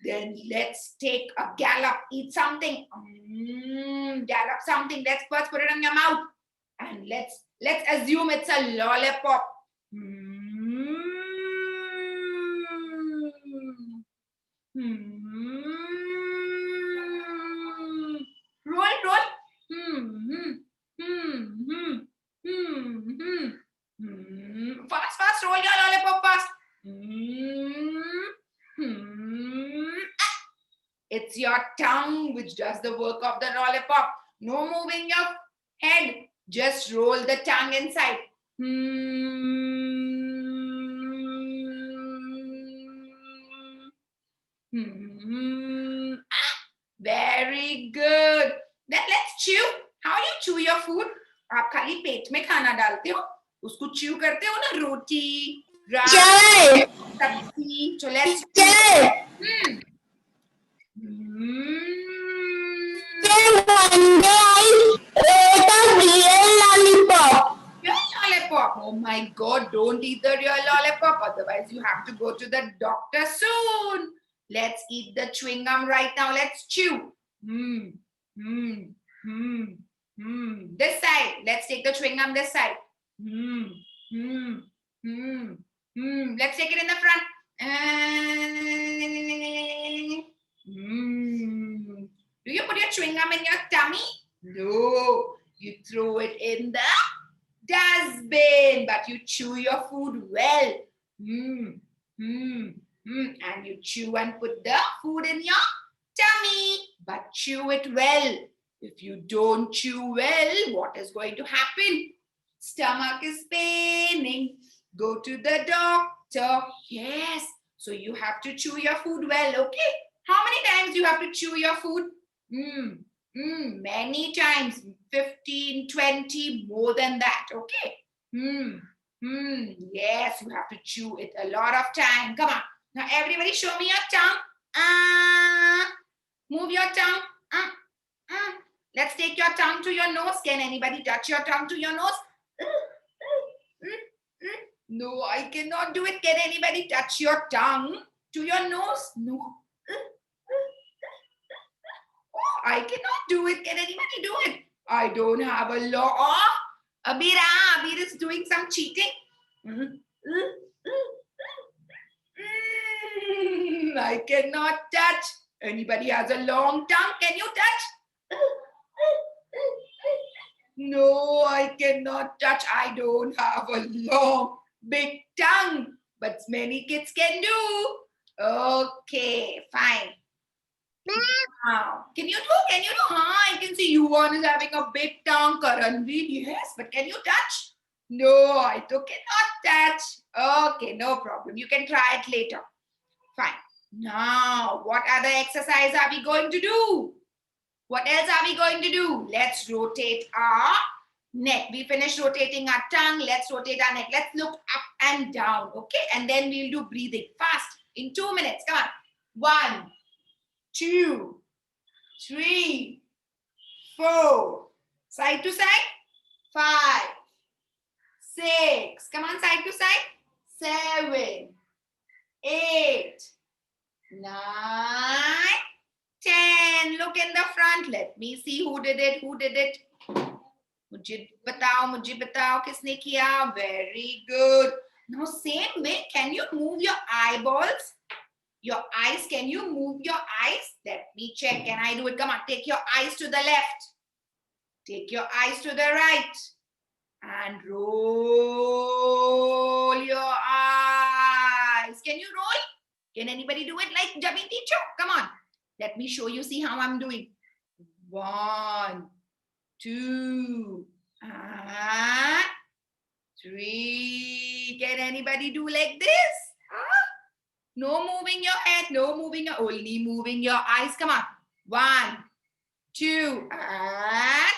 Then let's take a gallop. Eat something. Gallop something. Let's first put it in your mouth. And let's assume it's a lollipop. Roll, roll. Fast, fast, roll your lollipop fast. It's your tongue which does the work of the lollipop. No moving your head. Just roll the tongue inside. Very good. Then let's chew. How you chew your food? आप खाली पेट में खाना डालते हो, उसको chew करते हो ना, रोटी, राइस, सब्जी. So let's chew. One day I ate a real lollipop. Real lollipop. Oh my God, don't eat the real lollipop. Otherwise, you have to go to the doctor soon. Let's eat the chewing gum right now. Let's chew. This side. Let's take the chewing gum this side. Let's take it in the front. Do you put your chewing gum in your tummy? No. You throw it in the dustbin, but you chew your food well. And you chew and put the food in your tummy, but chew it well. If you don't chew well, what is going to happen? Stomach is paining. Go to the doctor. Yes. So you have to chew your food well, okay? How many times you have to chew your food? Many times. 15, 20, more than that, okay? Yes, you have to chew it a lot of time. Come on. Now everybody show me your tongue. Move your tongue. Let's take your tongue to your nose. Can anybody touch your tongue to your nose? No, I cannot do it. Can anybody touch your tongue to your nose? No. Oh, I cannot do it. Can anybody do it? I don't have a law. Oh, Abir is doing some cheating. I cannot touch. Anybody has a long tongue? Can you touch? No, I cannot touch. I don't have a long, big tongue. But many kids can do. Okay, fine. Now, can you do? Can you do? I can see you one is having a big tongue, Karanveer. Yes, but can you touch? No, I cannot touch. Okay, no problem. You can try it later. Fine. Now, what other exercise are we going to do? What else are we going to do? Let's rotate our neck. We finished rotating our tongue. Let's rotate our neck. Let's look up and down. Okay. And then we'll do breathing fast in 2 minutes. Come on. 1, 2, 3, 4. Side to side. 5, 6. Come on, side to side. 7, 8, 9, 10. Look in the front. Let me see who did it. Who did it? मुझे बताओ किसने किया? Very good. Now same way, can you move your eyeballs? Your eyes, can you move your eyes? Let me check. Can I do it? Come on, take your eyes to the left. Take your eyes to the right. And roll your eyes. Can you roll? Can anybody do it like Jamin teacher? Come on. Let me show you, see how I'm doing. 1, 2, and 3. Can anybody do like this? Huh? No moving your head, no moving your, only moving your eyes. Come on. 1, 2, and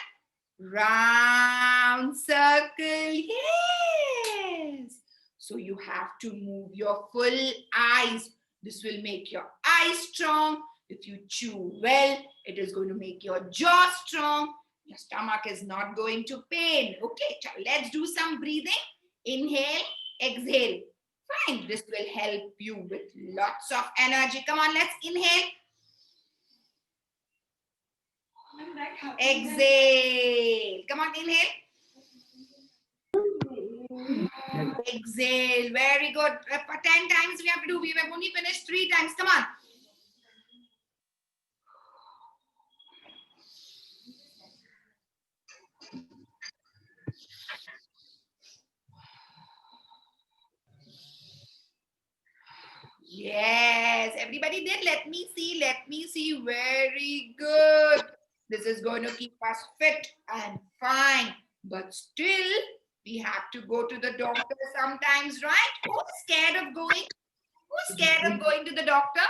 round circle. Yes. So you have to move your full eyes. This will make your eyes strong. If you chew well, it is going to make your jaw strong. Your stomach is not going to pain. Okay, let's do some breathing. Inhale, exhale. Fine, this will help you with lots of energy. Come on, let's inhale. Exhale. Come on, inhale. Exhale. Very good. 10 times we have to do. We have only finished 3 times. Come on. Yes, everybody did. Let me see. Let me see. Very good. This is going to keep us fit and fine. But still, we have to go to the doctor sometimes, right? Who's scared of going? Who's scared of going to the doctor?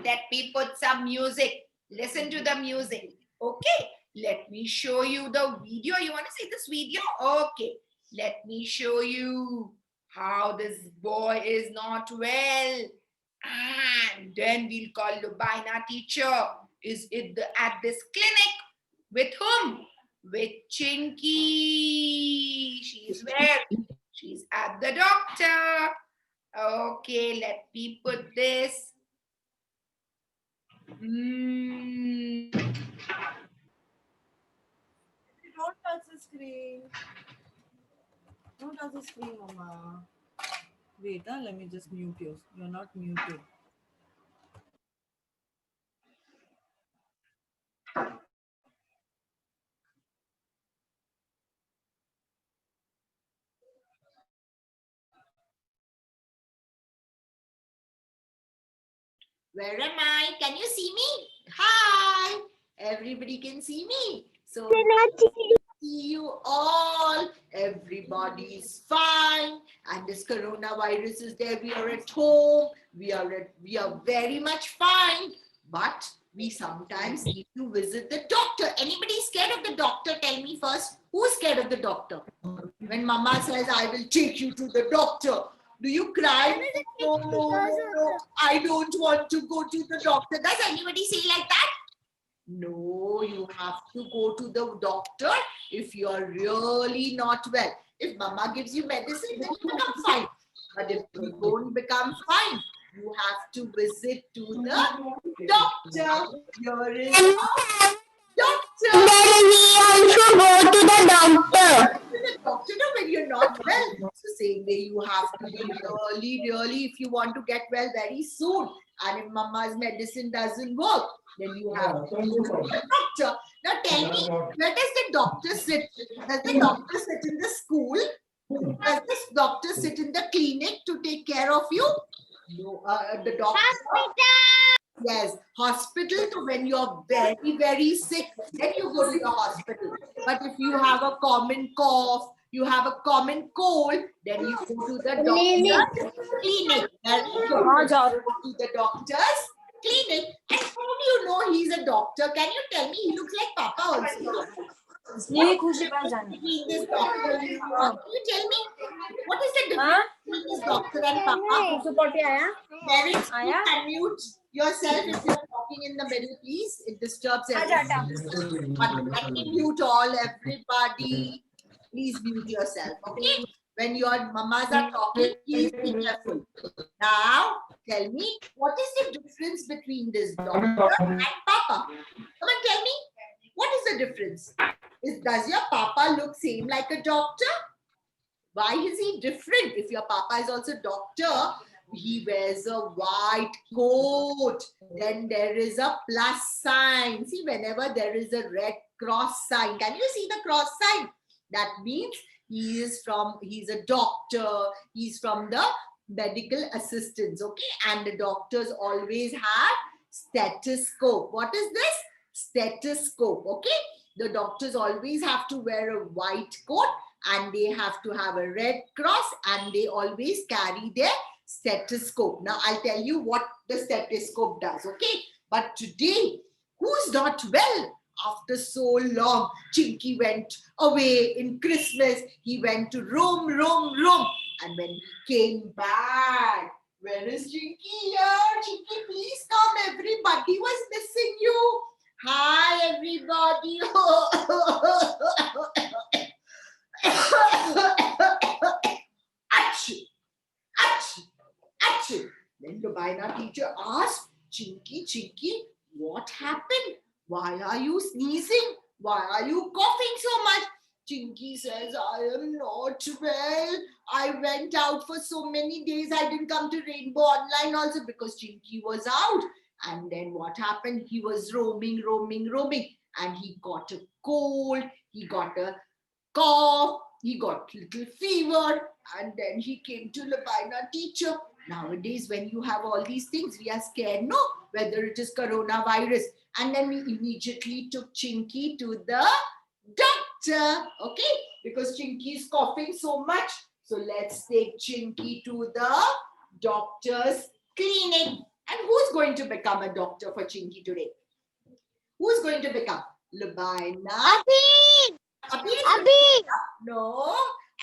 Let me put some music. Listen to the music. Okay, let me show you the video. You want to see this video? Okay, let me show you how this boy is not well. And then we'll call Lubaina teacher. Is it at this clinic? With whom? With Chinky. She's where? She's at the doctor. Okay, let me put this. Don't touch the screen. Don't touch the screen, Mama. Wait, let me just mute you. You're not muted. Where am I? Can you see me? Hi. Everybody can see me. So see you all. Everybody's fine. And this coronavirus is there. We are at home. We are very much fine. But we sometimes need to visit the doctor. Anybody scared of the doctor? Tell me first. Who's scared of the doctor? When Mama says, I will take you to the doctor, do you cry? No, I don't want to go to the doctor. Does anybody say like that? No, you have to go to the doctor if you are really not well. If Mama gives you medicine, then you become fine. But if you don't become fine, you have to visit to the doctor. Here is the doctor. Then we also go to the doctor. The doctor when you're not well. So same way you have to be really, if you want to get well very soon. And if Mama's medicine doesn't work, then you have to go to the doctor. Now tell me, where does the doctor sit? Does the doctor sit in the school? Does this doctor sit in the clinic to take care of you? No, the doctor. Yes, hospital. So when you're very, very sick, then you go to the hospital. But if you have a common cough, you have a common cold, then you go to the doctor's clinic. Then you go to the doctor's clinic. And how do you know he's a doctor? Can you tell me? He looks like Papa also. Between this doctor and Papa. Can you tell me what is the difference between this doctor and Papa? Parents, unmute yourself if you're talking in the middle, please. It disturbs everyone. But let me mute all, everybody. Please mute yourself, okay? When your mamas are talking, please be careful. Now, tell me, what is the difference between this doctor and Papa? Come on, tell me, what is the difference? Does your Papa look same like a doctor? Why is he different? If your Papa is also doctor, he wears a white coat. Then there is a plus sign. See, whenever there is a red cross sign, can you see the cross sign? That means he's a doctor. He's from the medical assistants, okay? And the doctors always have stethoscope. What is this? Stethoscope, okay? The doctors always have to wear a white coat and they have to have a red cross and they always carry their stethoscope. Now, I'll tell you what the stethoscope does, okay? But today, who's not well? After so long, Chinky went away in Christmas. He went to Rome. And when he came back, where is Chinky here? Chinky, please come. Everybody was missing you. Hi, everybody. Achoo. Then the Lubaina teacher asked, Chinky, what happened? Why are you sneezing? Why are you coughing so much? Chinky says, I am not well. I went out for so many days. I didn't come to Rainbow Online also because Chinky was out. And then what happened? He was roaming. And he got a cold. He got a cough. He got little fever. And then he came to Lubaina teacher. Nowadays, when you have all these things, we are scared, no, whether it is coronavirus. And then we immediately took Chinky to the doctor, okay? Because Chinky is coughing so much. So let's take Chinky to the doctor's clinic. And who's going to become a doctor for Chinky today? Who's going to become? Lubaina? Abhi! Abhi? No,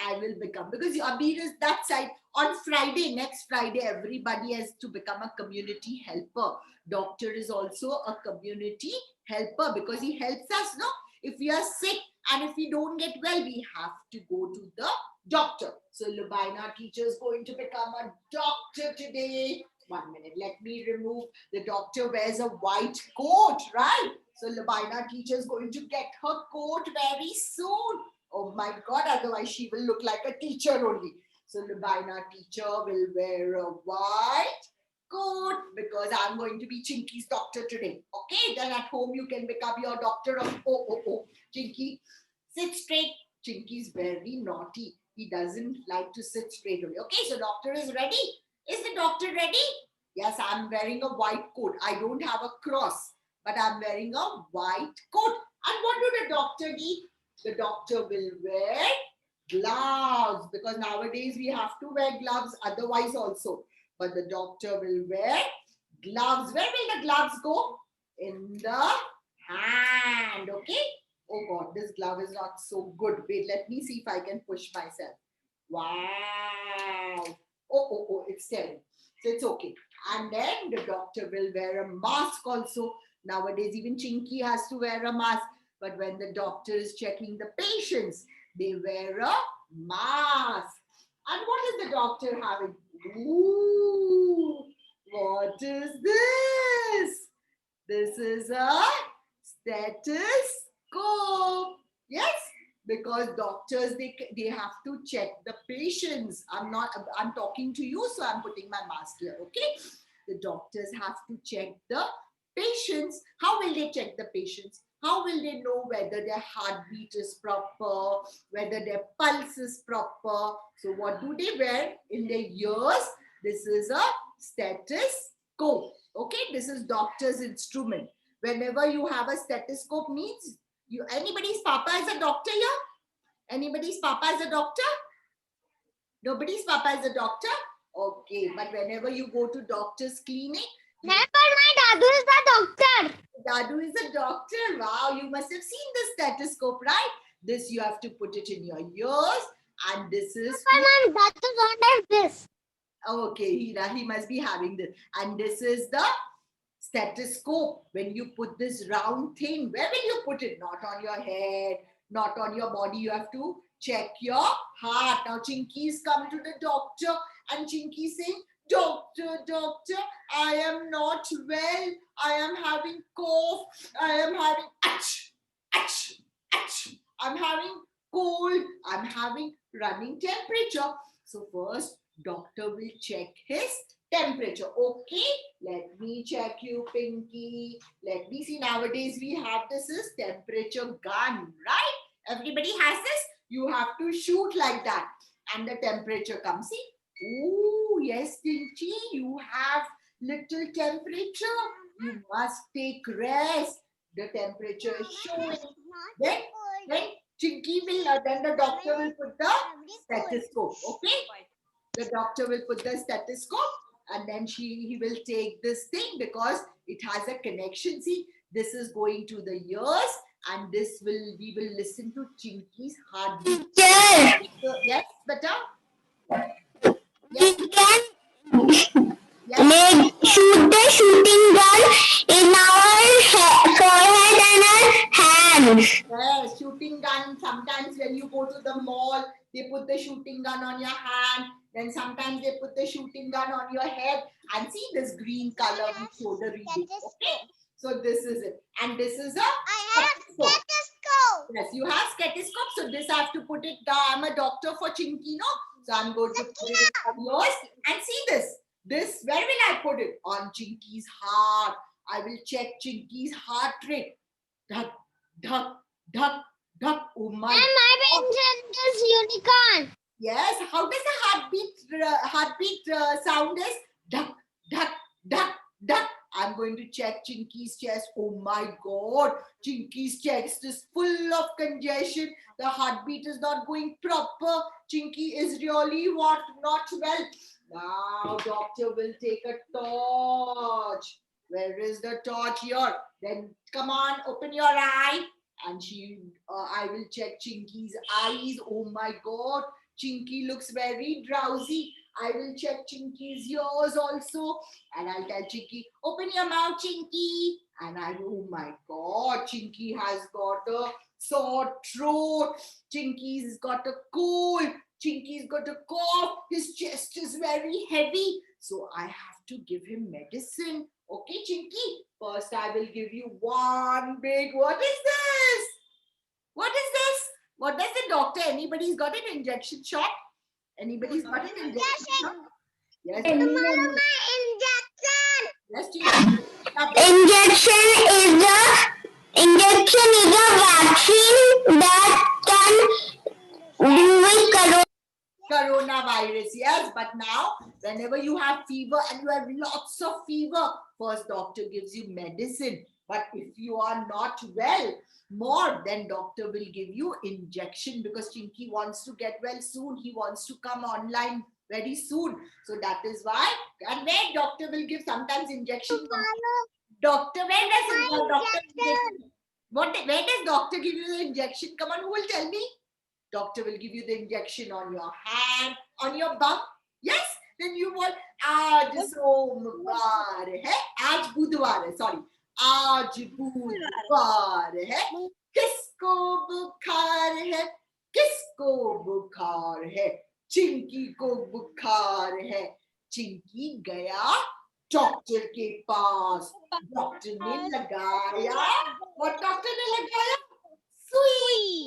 I will become, because Abhi is that side. On Friday, next Friday, everybody has to become a community helper. Doctor is also a community helper because he helps us, no? If we are sick and if we don't get well, we have to go to the doctor. So Lubaina teacher is going to become a doctor today. 1 minute, let me remove. The doctor wears a white coat, right? So Lubaina teacher is going to get her coat very soon. Oh my God, otherwise she will look like a teacher only. So Lubaina teacher will wear a white coat because I'm going to be Chinky's doctor today. Okay, then at home you can become your doctor of Chinky, sit straight. Chinky is very naughty. He doesn't like to sit straight only. Okay, so doctor is ready. Is the doctor ready? Yes, I'm wearing a white coat. I don't have a cross, but I'm wearing a white coat. And what do the doctor need? The doctor will wear gloves because nowadays we have to wear gloves otherwise also. But the doctor will wear gloves. Where will the gloves go? In the hand, okay? Oh God, this glove is not so good. Wait, let me see if I can push myself. Wow. Oh, it's tearing. So it's okay. And then the doctor will wear a mask also. Nowadays, even Chinky has to wear a mask. But when the doctor is checking the patients, they wear a mask. And what is the doctor having? Ooh, what is this? This is a stethoscope. Yes, because doctors, they have to check the patients. I'm talking to you, so I'm putting my mask here, okay? The doctors have to check the patients. How will they check the patients? How will they know whether their heartbeat is proper, whether their pulse is proper? So what do they wear in their ears? This is a stethoscope. Okay, this is doctor's instrument. Whenever you have a stethoscope means anybody's papa is a doctor here? Anybody's papa is a doctor? Nobody's papa is a doctor? Okay, but whenever you go to doctor's clinic, But my dadu is the doctor. Dadu is a doctor. Wow, you must have seen the stethoscope, right? This you have to put it in your ears, and this is. But my dadu don't have this. Okay, he must be having this, and this is the stethoscope. When you put this round thing, where will you put it? Not on your head, not on your body. You have to check your heart. Now Chinky's come to the doctor, and Chinky's saying, "Doctor, doctor, I am not well. I am having cough. I am having achh, achh, achh. I'm having cold. I'm having running temperature." So first, doctor will check his temperature. Okay, let me check you, Pinky. Let me see. Nowadays we have this is temperature gun, right? Everybody has this. You have to shoot like that, and the temperature comes. See? Oh, yes, Tinky, you have little temperature. You must take rest. The temperature is showing. Then Chinky will, then the doctor will put the stethoscope. Okay? The doctor will put the stethoscope and then he will take this thing because it has a connection. See, this is going to the ears and we will listen to Chinky's heartbeat. Teacher, So, yes, beta? we can shoot the shooting gun in our forehead and our hands. Yes, shooting gun. Sometimes when you go to the mall, they put the shooting gun on your hand. Then sometimes they put the shooting gun on your head. And see this green color will show the reading. Okay? So this is it. And this is a stethoscope. Yes, you have stethoscope. So this I have to put it down. I'm a doctor for Chinky, no? So I'm going to put it in yours. And see this. This, where will I put it? On Chinky's heart. I will check Chinky's heart rate. Duck, duck, duck, duck. Oh my. And my pension is unicorn. Yes, how does a heartbeat sound is? Duck, duck, duck, duck. I'm going to check Chinky's chest. Oh my God, Chinky's chest is full of congestion. The heartbeat is not going proper. Chinky is really not well. Now doctor will take a torch. Where is the torch here? Then come on, open your eye. And I will check Chinky's eyes. Oh my God. Chinky looks very drowsy. I will check Chinky's ears also. And I'll tell Chinky, open your mouth, Chinky. And oh my God, Chinky has got a sore throat. Chinky's got a cold. Chinky's got a cough. His chest is very heavy. So I have to give him medicine. Okay, Chinky. First, I will give you one big. What is this? What is this? What does the doctor? Anybody's got an injection shot? Anybody's got an injection shot? Yes. Injection. Yes, Chinky. Injection is a vaccine that can do with Coronavirus, yes, but now whenever you have fever and you have lots of fever, first doctor gives you medicine. But if you are not well more, then doctor will give you injection because Chinky wants to get well soon. He wants to come online very soon. So that is why. And where doctor will give sometimes injection. Doctor, where does doctor where does doctor give you the injection? Come on, who will tell me? Doctor will give you the injection on your hand, on your bum. Yes? Then you want, aaj somvar hai, aaj budwar hai, sorry. Aaj budwar hai, kisko bukhar hai, kisko bukhar hai, Chinky ko bukhar hai. Chinky gaya doctor ke paas. Doctor ne lagaya. What doctor ne lagaya? Sweet.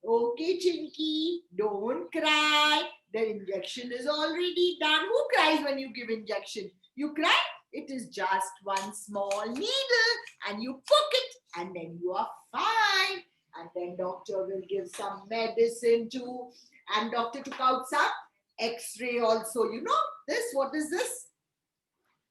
Okay, Chinky, don't cry. The injection is already done. Who cries when you give injection? You cry? It is just one small needle and you poke it and then you are fine. And then doctor will give some medicine too. And doctor took out some X-ray also. You know this? What is this?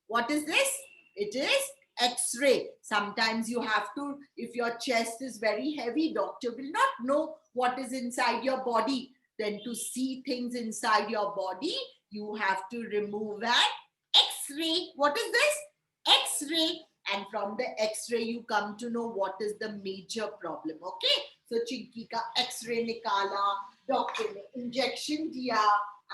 What is this? It is X-ray. Sometimes you have to, if your chest is very heavy, doctor will not know what is inside your body. Then to see things inside your body, you have to remove an X-ray. What is this? X-ray. And from the X-ray, you come to know what is the major problem. Okay. So Chinky ka X-ray nikala, doctor ne injection diya,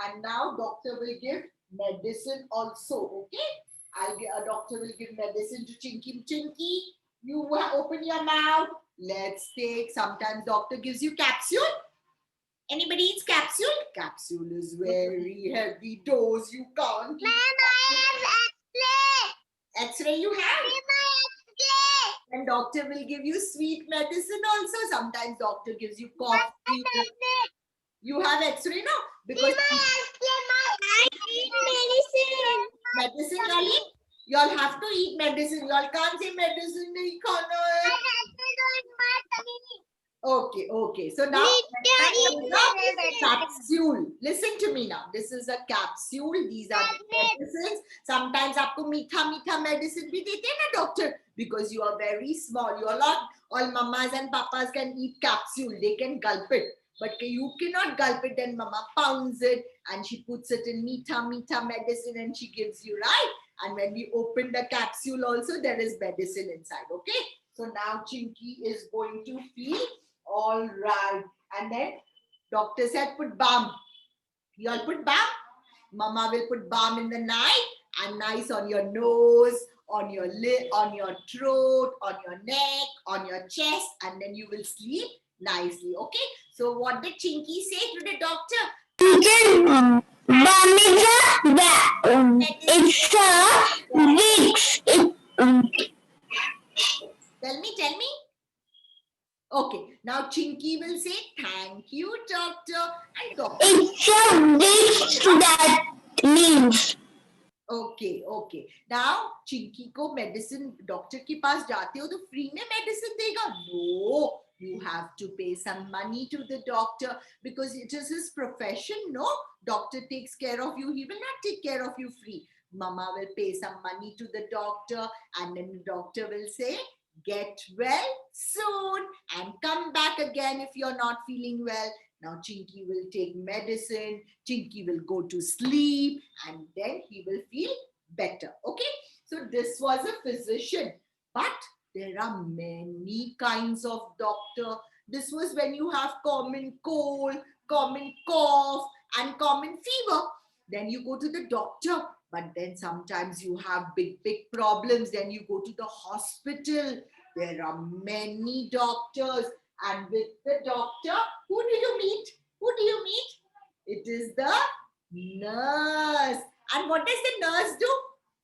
and now doctor will give medicine also. Okay. A doctor will give medicine to Chinky. Chinky, you open your mouth. Let's take, sometimes doctor gives you capsule. Anybody eats capsule? Capsule is very heavy dose. You can't. Ma'am, I have X-ray. X-ray you have? X-ray. And doctor will give you sweet medicine also. Sometimes doctor gives you cough. You have X-ray now? Because I need medicine. medicine, Ali? You all have to eat medicine. You all can't say medicine nahi khana hai. Okay, okay. So now, capsule. Listen to me now. This is a capsule. These are the medicines. Sometimes आपको मीठा medicine भी देते हैं ना doctor, because you are very small. You are not, all mamas and papas can eat capsule. They can gulp it. But you cannot gulp it, then mama pounds it and she puts it in meetha medicine and she gives you, right? And when we open the capsule also, there is medicine inside, okay? So now Chinky is going to feel all right. And then doctor said put balm. You all put balm? Mama will put balm in the night and nice on your nose, on your lip, on your throat, on your neck, on your chest, and then you will sleep nicely, okay? So what did Chinky say to the doctor? It's a Vicks. Tell me. Okay, now Chinky will say, thank you, doctor. And doctor. It's a Vicks that means. Okay, okay. Now Chinky को medicine doctor के पास जाते हो तो free में medicine देगा? No. You have to pay some money to the doctor because it is his profession. No, doctor takes care of you. He will not take care of you free. Mama will pay some money to the doctor, and then the doctor will say, get well soon and come back again if you're not feeling well. Now Chinky will take medicine, Chinky will go to sleep, and then he will feel better. Okay, so this was a physician, but there are many kinds of doctor. This was when you have common cold, common cough, and common fever. Then you go to the doctor. But then sometimes you have big problems. Then you go to the hospital. There are many doctors. And with the doctor, who do you meet? Who do you meet? It is the nurse. And what does the nurse do?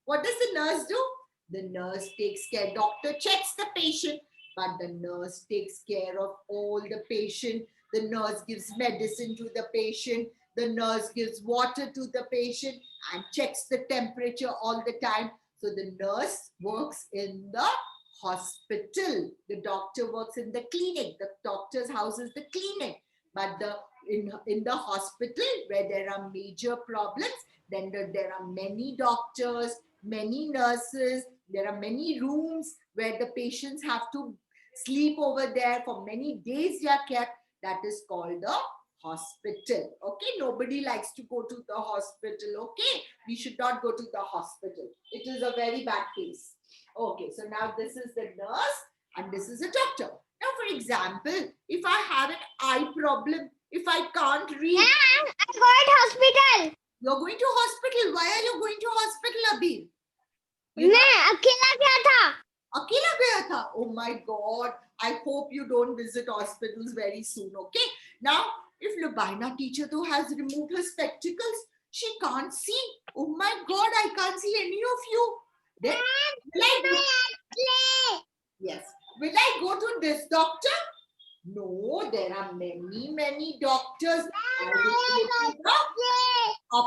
What does the nurse do? The nurse takes care. Doctor checks the patient, but the nurse takes care of all the patient. The nurse gives medicine to the patient. The nurse gives water to the patient and checks the temperature all the time. So the nurse works in the hospital. The doctor works in the clinic. The doctor's house is the clinic. But in the hospital where there are major problems, then there are many doctors, many nurses. There are many rooms where the patients have to sleep over there for many days. They are kept. That is called the hospital. Okay, nobody likes to go to the hospital. Okay, we should not go to the hospital. It is a very bad case. Okay, so now this is the nurse and this is a doctor. Now, for example, if I have an eye problem, if I can't read, I'm going to hospital. you're going to hospital. Why are you going to hospital, Abhi? मैं अकेला गया था. अकेला गया था. Oh my God. I hope you don't visit hospitals very soon. Okay. Now, if Lubaina teacher though has removed her spectacles, she can't see. Oh my God, I can't see any of you. Then, will I go? Yes. Will I go to this doctor? No, there are many doctors. I will go to the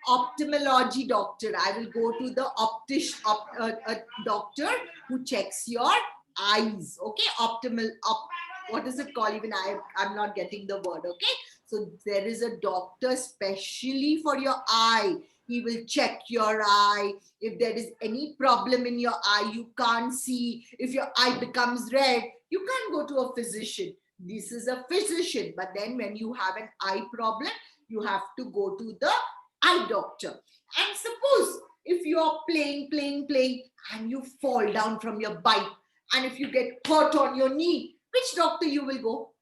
ophthalmology doctor. I will go to the doctor who checks your eyes. Okay, what is it called? Even I'm not getting the word. Okay, so there is a doctor specially for your eye. He will check your eye. If there is any problem in your eye, you can't see. If your eye becomes red, you can't go to a physician. This is a physician. But then when you have an eye problem, you have to go to the eye doctor. And suppose if you are playing and you fall down from your bike, and if you get hurt on your knee, which doctor you will go?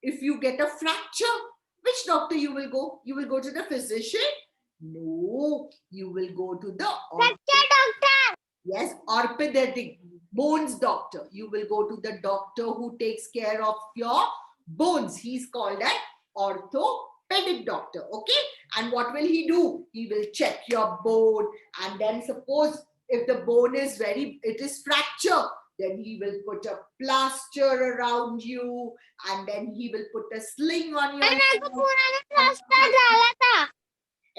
If you get a fracture, which doctor you will go? You will go to the physician? No, you will go to the doctor. Yes, orthopedic bones doctor. You will go to the doctor who takes care of your bones. He's called an orthopedic doctor. Okay, and what will he do? He will check your bone, and then suppose if the bone is it is fractured, then he will put a plaster around you, and then he will put a sling on your था.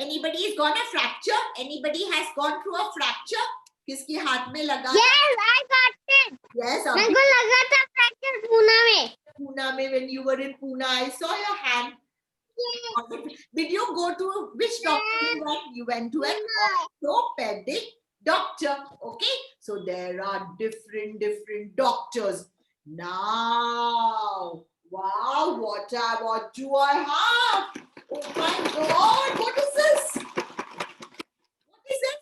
Anybody has gone a fracture? Anybody has gone through a fracture? किसके हाथ में लगा? Yes, I got it. Yes, मेरे को लगा था fracture Pune में. Pune mein, when you were in Pune, I saw your hand. Did you go to which doctor you went? You went to an orthopedic doctor. Okay, so there are different doctors. Now, wow, what do I have? Oh my God, what is this? What is this?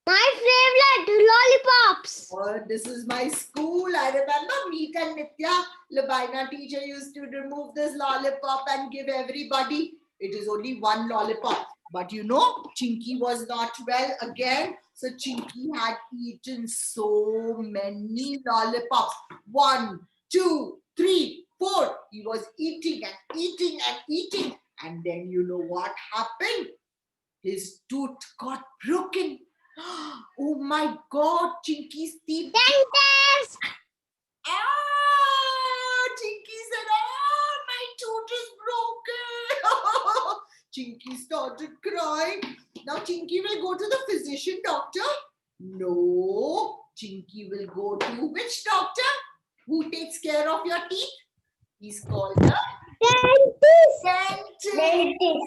My favorite lollipops. Oh, this is my school. I remember Meet and Nitya, Lubaina teacher used to remove this lollipop and give everybody. It is only one lollipop. But you know, Chinky was not well again. So Chinky had eaten so many lollipops. 1, 2, 3, 4. He was eating and eating and eating. And then you know what happened? His tooth got broken. Oh my God, Chinky's teeth. Dentist. Chinky said, my tooth is broken. Chinky started crying. Now Chinky will go to the physician doctor. No, Chinky will go to which doctor? Who takes care of your teeth? He's called the Dentist. dentist.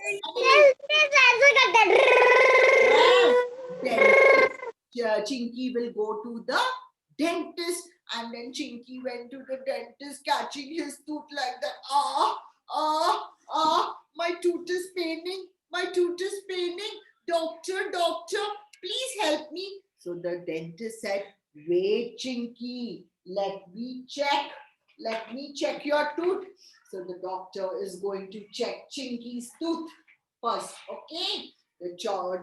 Dentist. Chinky will go to the dentist, and then Chinky went to the dentist catching his tooth like that. My tooth is paining. My tooth is paining. Doctor, doctor, please help me. So the dentist said, wait, Chinky, let me check. Let me check your tooth. So the doctor is going to check Chinky's tooth first. Okay. The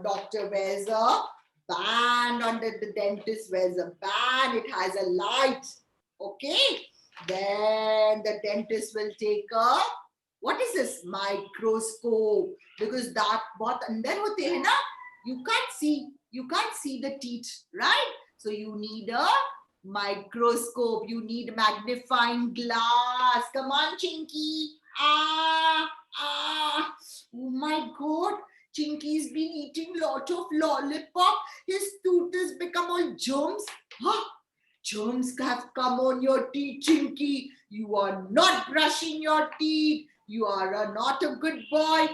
doctor wears a band on the dentist wears a band. It has a light. Okay. Then the dentist will take a, what is this? Microscope. Because that what andar hote hai na, you can't see the teeth, right? So you need a microscope. You need magnifying glass. Come on, Chinky. Oh my God. Chinky's been eating lot of lollipop. His tooth has become all germs. Germs have come on your teeth, Chinky. You are not brushing your teeth. You are not a good boy.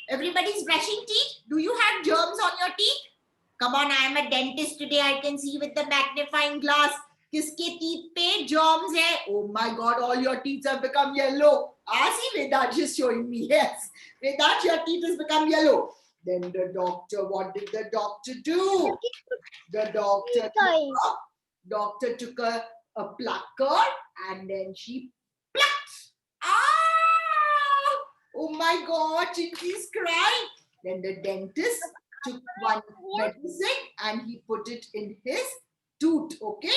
Everybody's brushing teeth. Do you have germs on your teeth? Come on, I am a dentist today. I can see with the magnifying glass. किसके teeth पे germs है? Oh my God, all your teeth have become yellow. See, Vedant is showing me. Yes, Vedant, your teeth has become yellow. Then the doctor, what did the doctor do? The doctor took a plucker and then she plucked. Oh my God, Chinky's crying. Then the dentist took one medicine and he put it in his tooth. Okay.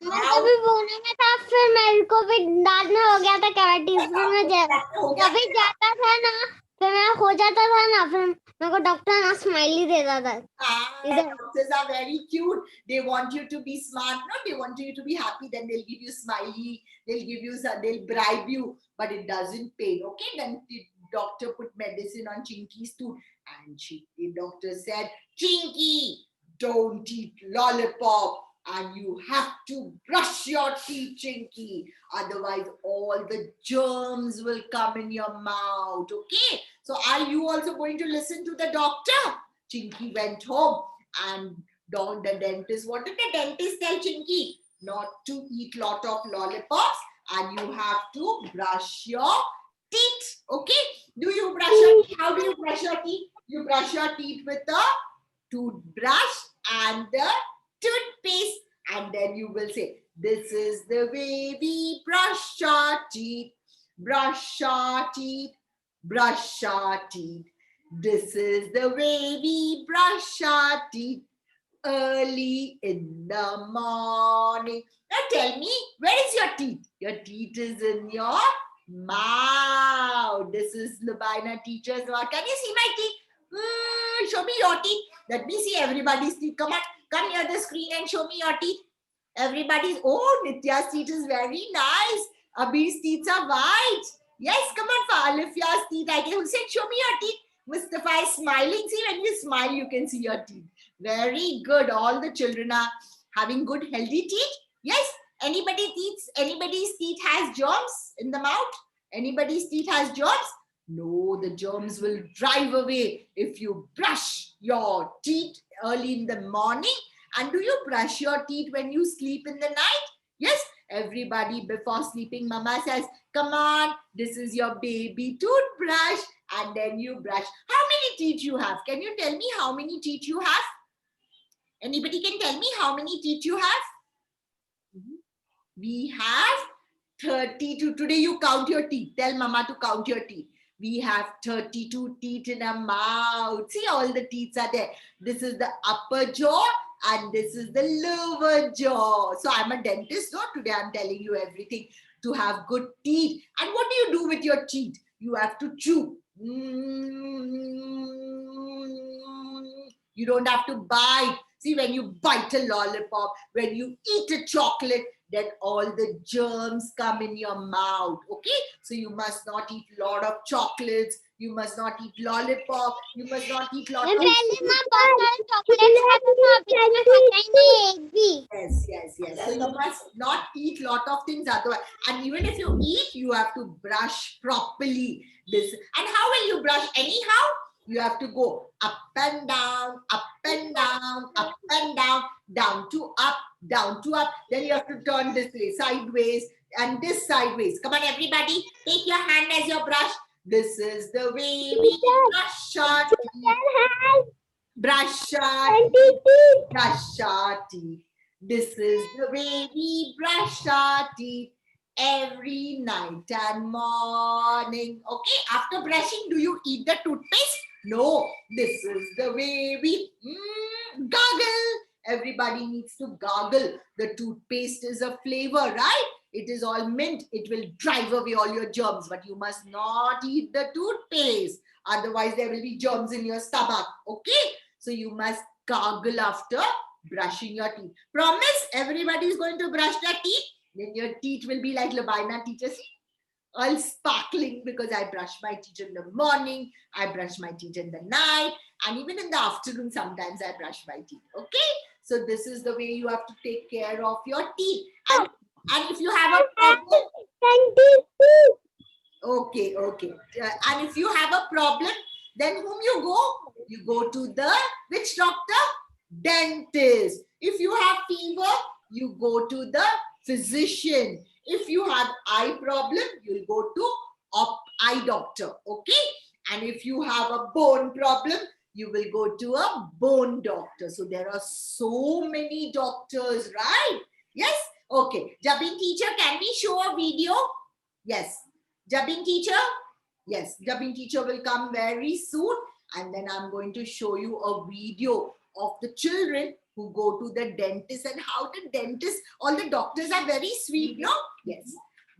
मेरे भी बोलने में था, फिर मेरे को भी दांत में हो गया था कैविटीज में कभी जाता था ना, फिर मेरा हो जाता था ना, फिर मेरे को डॉक्टर ना स्माइली देता था. Doctors are very cute. They want you to be smart. No, they want you to be happy. Then they'll give you smiley. They'll bribe you, but it doesn't pain. Okay. Then the doctor put medicine on Chinky's tooth, and the doctor said, Chinky, don't eat lollipop. And you have to brush your teeth, Chinky. Otherwise, all the germs will come in your mouth. Okay? So, are you also going to listen to the doctor? Chinky went home and the dentist. What did the dentist tell Chinky? Not to eat lot of lollipops and you have to brush your teeth. Okay? Do you brush your teeth? How do you brush your teeth? You brush your teeth with a toothbrush and the toothpaste, and then you will say, this is the way we brush our teeth, brush our teeth, brush our teeth. This is the way we brush our teeth early in the morning. Now tell me, where is your teeth? Your teeth is in your mouth. This is Lubaina teacher's work. Can you see my teeth? Show me your teeth. Let me see everybody's teeth. Come on. Come near the screen and show me your teeth. Everybody's, oh, Nitya's teeth is very nice. Abhi's teeth are white. Yes, come on, for Alifia's teeth. Who said, show me your teeth? Mustafa is smiling. See, when you smile, you can see your teeth. Very good. All the children are having good, healthy teeth. Yes. Anybody's teeth has germs in the mouth? Anybody's teeth has germs? No, the germs will drive away if you brush your teeth early in the morning. And do you brush your teeth when you sleep in the night? Yes, everybody before sleeping, mama says, come on, this is your baby toothbrush. And then you brush. How many teeth you have? Can you tell me how many teeth you have? Anybody can tell me how many teeth you have? We have 32. Today you count your teeth. Tell mama to count your teeth. We have 32 teeth in our mouth. See, all the teeth are there. This is the upper jaw and this is the lower jaw. So I'm a dentist, so today I'm telling you everything to have good teeth. And what do you do with your teeth? You have to chew. You don't have to bite. See, when you bite a lollipop, when you eat a chocolate, then all the germs come in your mouth. Okay, so you must not eat a lot of chocolates. You must not eat lollipop. You must not eat lot मैं of. पहले माँ बहुत सारे chocolate खाता था अभी तो मैं खाता ही नहीं एक भी Yes. So you must not eat lot of things otherwise. And even if you eat, you have to brush properly. This and how will you brush? Anyhow, you have to go up and down, up and down, up and down, down to up, down to up. Then you have to turn this way, sideways, and this sideways. Come on, everybody, take your hand as your brush. This is the way we brush our teeth. Brush our teeth. Brush our teeth. This is the way we brush our teeth every night and morning. Okay, after brushing, do you eat the toothpaste? No, this is the way we gargle. Everybody needs to gargle. The toothpaste is a flavor, right? It is all mint. It will drive away all your germs, but you must not eat the toothpaste. Otherwise, there will be germs in your stomach. Okay, so you must gargle after brushing your teeth. Promise, everybody is going to brush their teeth. Then your teeth will be like Lubaina teacher, see? All sparkling because I brush my teeth in the morning, I brush my teeth in the night, and even in the afternoon, sometimes I brush my teeth. Okay? So this is the way you have to take care of your teeth. And if you have a problem, okay. And if you have a problem, then whom you go? You go to the which doctor? Dentist. If you have fever, you go to the physician. If you have eye problem, you'll go to eye doctor. Okay. And if you have a bone problem, you will go to a bone doctor. So there are so many doctors, right? Yes. Okay. Jabin teacher, can we show a video? Yes. Jabin teacher? Yes. Jabin teacher will come very soon. And then I'm going to show you a video of the children who go to the dentist and how the dentist, all the doctors are very sweet, no? Yes.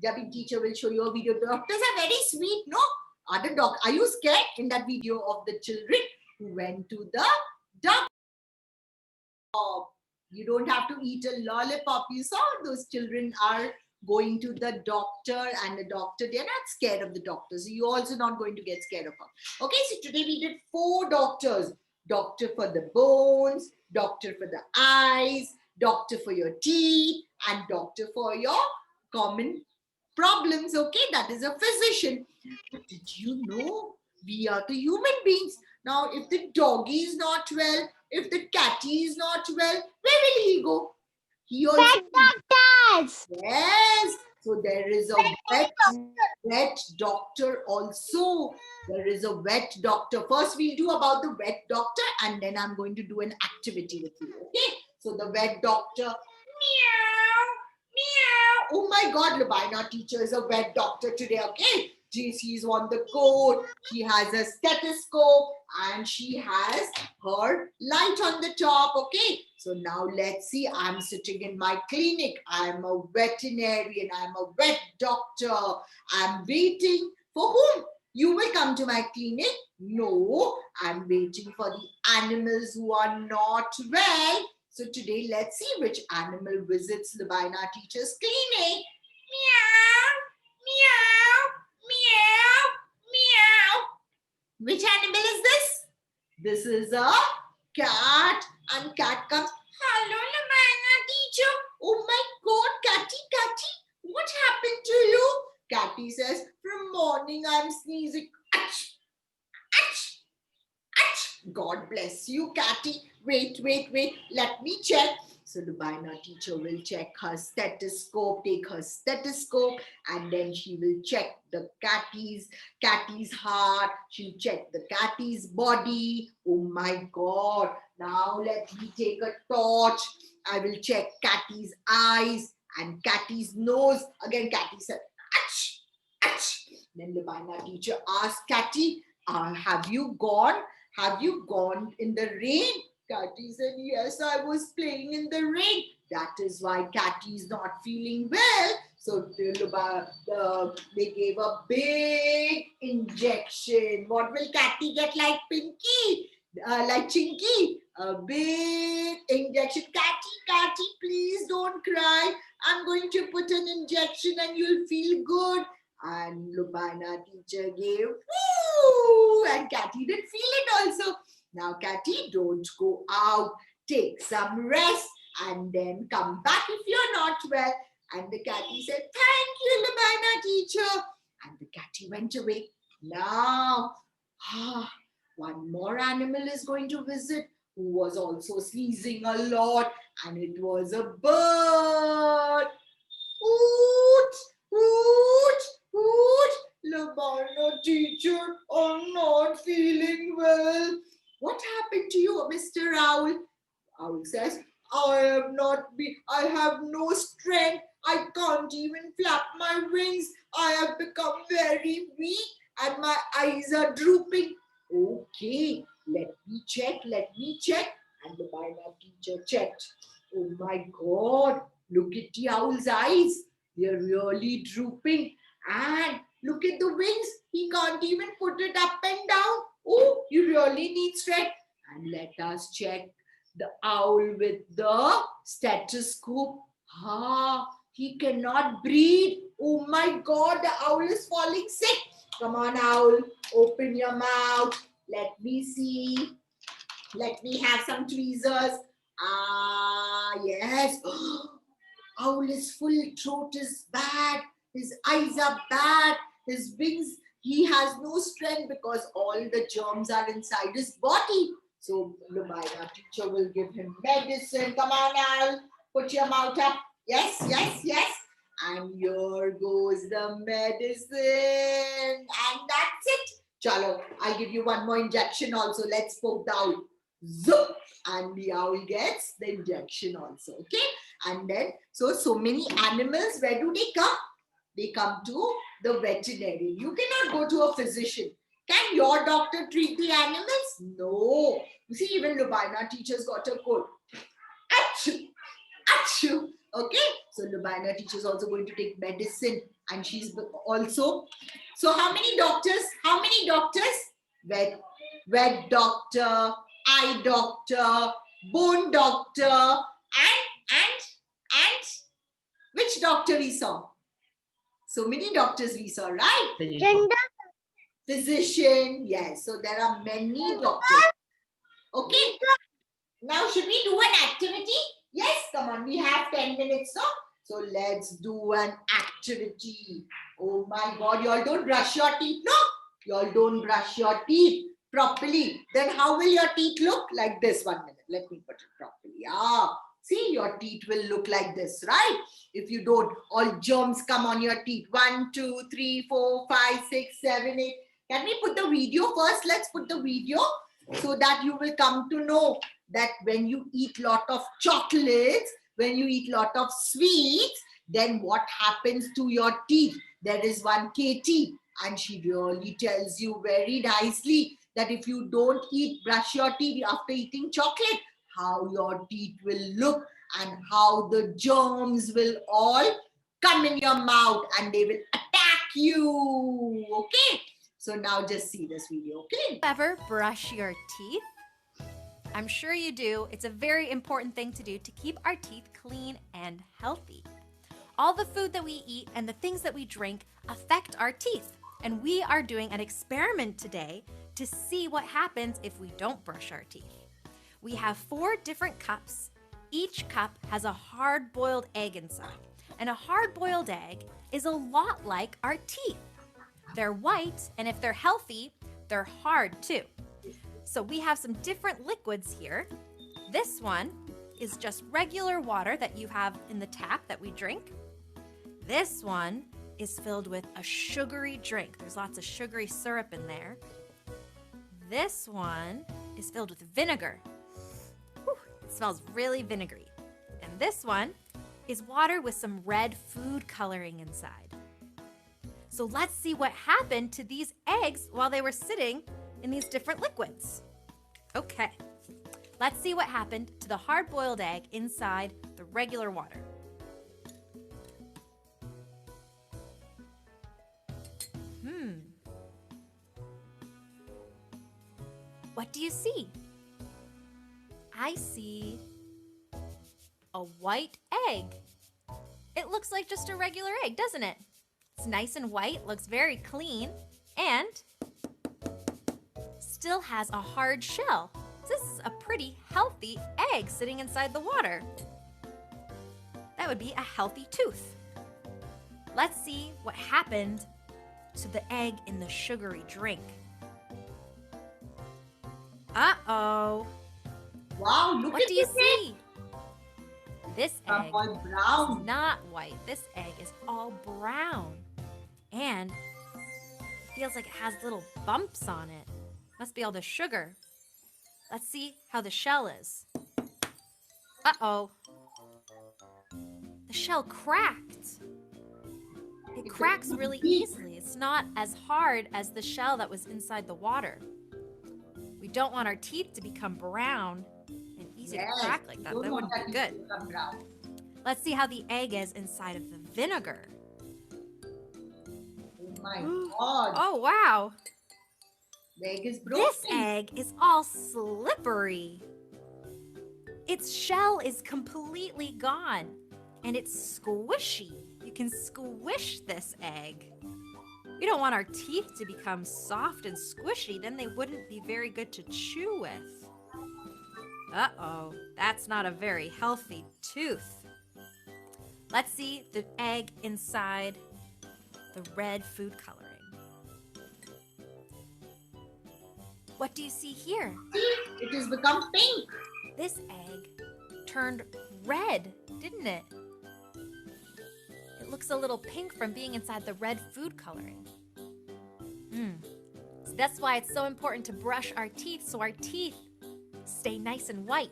Jabin teacher will show you a video. Doctors are very sweet, no? Are you scared in that video of the children who went to the doctor? You don't have to eat a lollipop. You saw those children are going to the doctor, and the doctor, they're not scared of the doctor. So you're also not going to get scared of her. Okay, so today we did 4 doctors. Doctor for the bones, doctor for the eyes, doctor for your teeth, and doctor for your common problems. Okay, that is a physician. But did you know we are the human beings? Now, if the doggy is not well, if the catty is not well, where will he go? He also doctors. yes. So there is a vet doctor also. There is a vet doctor. First, we'll do about the vet doctor, and then I'm going to do an activity with you. Okay. So the vet doctor, meow, meow. Oh my God, Lubaina teacher is a vet doctor today. Okay. She's on the coat. She has a stethoscope and she has her light on the top. Okay. So now let's see. I'm sitting in my clinic. I'm a veterinarian. I'm a vet doctor. I'm waiting for whom? You will come to my clinic? No, I'm waiting for the animals who are not well. So today, let's see which animal visits Lubaina teacher's clinic. Meow, meow, meow, meow. Which animal is this? This is a cat, and cat comes. Hello, Lubaina teacher. Oh my God, Catty, what happened to you? Catty says, from morning I'm sneezing. Ach, ach, ach. God bless you, Catty. Wait. Let me check. So Lubaina teacher will check her stethoscope, take her stethoscope, and then she will check the catty's heart. She'll check the catty's body. Oh my God. Now let me take a torch. I will check catty's eyes and catty's nose. Again, Catty said, ach, ach. Then Lubaina teacher asked Catty, have you gone in the rain? Catty said, yes, I was playing in the rain. That is why Catty is not feeling well. So they gave a big injection. What will Catty get like Pinky? Like Chinky? A big injection. Catty, please don't cry. I'm going to put an injection and you'll feel good. And Lubaina teacher gave Ooh, and Catty didn't feel it also. Now, Catty, don't go out. Take some rest and then come back if you're not well. And the Catty said, thank you, Labaina teacher. And the Catty went away. Now, one more animal is going to visit who was also sneezing a lot, and it was a bird. Hoot, hoot, hoot. Labaina teacher, I'm not feeling well. What happened to you, Mr. Owl? Owl says, I have no strength. I can't even flap my wings. I have become very weak and my eyes are drooping. Okay, let me check. And the Labaina teacher checked. Oh my God, look at the owl's eyes. They're really drooping. And look at the wings. He can't even put it up and down. Oh, you really need strength. And let us check the owl with the stethoscope. He cannot breathe. Oh my God, the owl is falling sick. Come on, owl, open your mouth. Let me see. Let me have some tweezers. Yes. Owl is full, throat is bad. His eyes are bad. His wings, he has no strength because all the germs are inside his body. So Labaina teacher will give him medicine. Come on, Owl, put your mouth up. Yes. And here goes the medicine. And that's it. Chalo, I'll give you one more injection also. Let's poke the owl. Zup. And the owl gets the injection also. Okay. And then, so many animals, where do they come? They come to the veterinarian. You cannot go to a physician. Can your doctor treat the animals? No. You see, even Labaina teacher's got a cold. Achoo! Achoo! Okay. So Labaina teacher is also going to take medicine. And she's also... So how many doctors? Vet doctor, eye doctor, bone doctor, and which doctor we saw? So many doctors we saw, right? Physician, yes. So there are many doctors. Okay. Now, should we do an activity? Yes, come on. We have 10 minutes, no? So let's do an activity. Oh my God, you all don't brush your teeth, no? You all don't brush your teeth properly. Then how will your teeth look? Like this. 1 minute. Let me put it properly. See, your teeth will look like this, right? If you don't, all germs come on your teeth. 1, 2, 3, 4, 5, 6, 7, 8. Can we put the video first? Let's put the video so that you will come to know that when you eat lot of chocolates, when you eat lot of sweets, then what happens to your teeth? There is one Katie, and she really tells you very nicely that if you don't brush your teeth after eating chocolate, how your teeth will look and how the germs will all come in your mouth and they will attack you. Okay? So now just see this video, okay? Ever brush your teeth? I'm sure you do. It's a very important thing to do to keep our teeth clean and healthy. All the food that we eat and the things that we drink affect our teeth. And we are doing an experiment today to see what happens if we don't brush our teeth. We have 4 different cups. Each cup has a hard-boiled egg inside. And a hard-boiled egg is a lot like our teeth. They're white, and if they're healthy, they're hard too. So we have some different liquids here. This one is just regular water that you have in the tap that we drink. This one is filled with a sugary drink. There's lots of sugary syrup in there. This one is filled with vinegar. Whew, it smells really vinegary. And this one is water with some red food coloring inside. So let's see what happened to these eggs while they were sitting in these different liquids. Okay, let's see what happened to the hard-boiled egg inside the regular water. What do you see? I see a white egg. It looks like just a regular egg, doesn't it? It's nice and white, looks very clean, and still has a hard shell. This is a pretty healthy egg sitting inside the water. That would be a healthy tooth. Let's see what happened to the egg in the sugary drink. Uh-oh. Wow, look What at do you this egg. see? This Some egg all is brown. not white. This egg is all brown. And it feels like it has little bumps on it. Must be all the sugar. Let's see how the shell is. Uh-oh. The shell cracked. It cracks really easily. It's not as hard as the shell that was inside the water. We don't want our teeth to become brown and easy Yes, to crack like that. don't That want wouldn't be that good. to become brown. Let's see how the egg is inside of the vinegar. Oh my God. Oh, wow. The egg is broken. This egg is all slippery. Its shell is completely gone and it's squishy. You can squish this egg. We don't want our teeth to become soft and squishy, then they wouldn't be very good to chew with. Uh-oh, that's not a very healthy tooth. Let's see the egg inside the red food coloring. What do you see here? It has become pink. This egg turned red, didn't it? It looks a little pink from being inside the red food coloring. So that's why it's so important to brush our teeth so our teeth stay nice and white.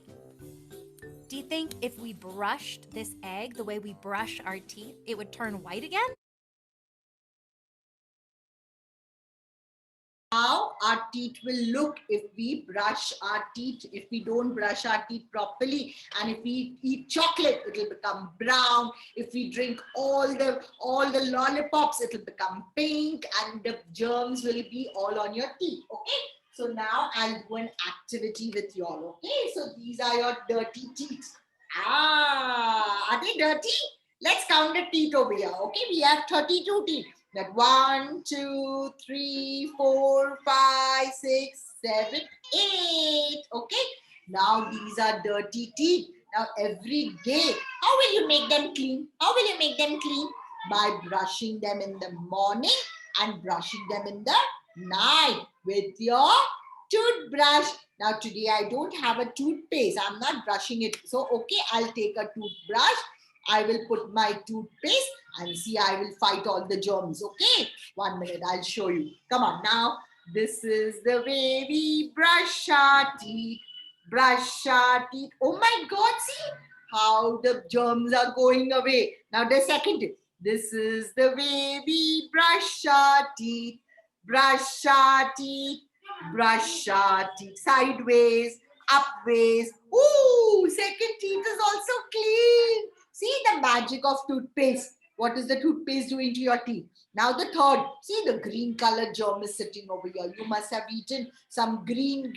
Do you think if we brushed this egg the way we brush our teeth, it would turn white again? How our teeth will look if we brush our teeth, if we don't brush our teeth properly, and if we eat chocolate, it will become brown. If we drink all the lollipops, it will become pink, and the germs will be all on your teeth. Okay. So now I'll do an activity with you all. Okay. So these are your dirty teeth. Are they dirty? Let's count the teeth over here. Okay. We have 32 teeth. That 1, 2, 3, 4, 5, 6, 7, 8. Okay. Now these are dirty teeth. Now every day, how will you make them clean? How will you make them clean? By brushing them in the morning and brushing them in the night with your toothbrush. Now today I don't have a toothpaste. I'm not brushing it. So okay, I'll take a toothbrush. I will put my toothpaste and see, I will fight all the germs. Okay, 1 minute, I'll show you. Come on now. This is the way we brush our teeth. Brush our teeth. Oh my God, see how the germs are going away. Now the second tip. This is the way we brush our teeth. Brush our teeth. Brush our teeth. Sideways, upways. Ooh, second teeth is also clean. See the magic of toothpaste. What is the toothpaste doing to your teeth? Now the third, see the green color germ is sitting over here. You must have eaten some green,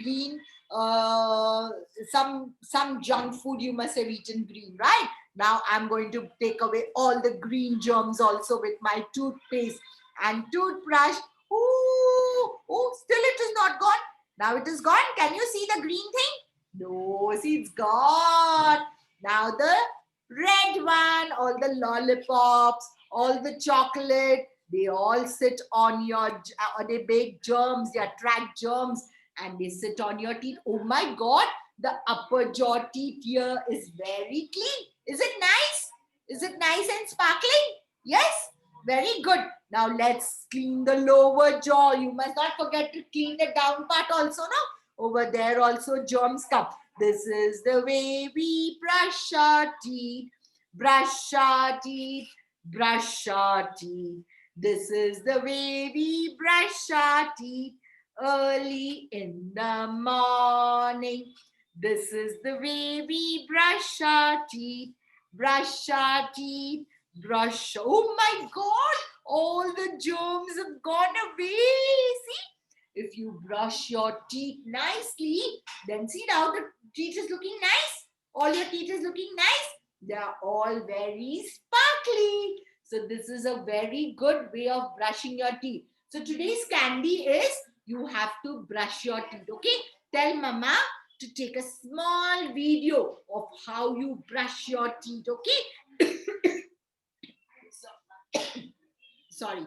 some junk food you must have eaten green, right? Now I'm going to take away all the green germs also with my toothpaste and toothbrush. Ooh, still it is not gone. Now it is gone. Can you see the green thing? No, see it's gone. Now the red one, all the lollipops, all the chocolate, they all sit on your, they make germs, they attract germs and they sit on your teeth. Oh my God, the upper jaw teeth here is very clean. Is it nice? Is it nice and sparkling? Yes, very good. Now let's clean the lower jaw. You must not forget to clean the down part also, no? Over there also germs come. This is the way we brush our teeth. Brush our teeth. Brush our teeth. This is the way we brush our teeth early in the morning. This is the way we brush our teeth. Brush our teeth. Brush. Oh my God! All the germs have gone away. See? If you brush your teeth nicely, then see now the teeth is looking nice. All your teeth is looking nice. They are all very sparkly. So this is a very good way of brushing your teeth. So today's candy is you have to brush your teeth. Okay, tell mama to take a small video of how you brush your teeth. Okay. Sorry,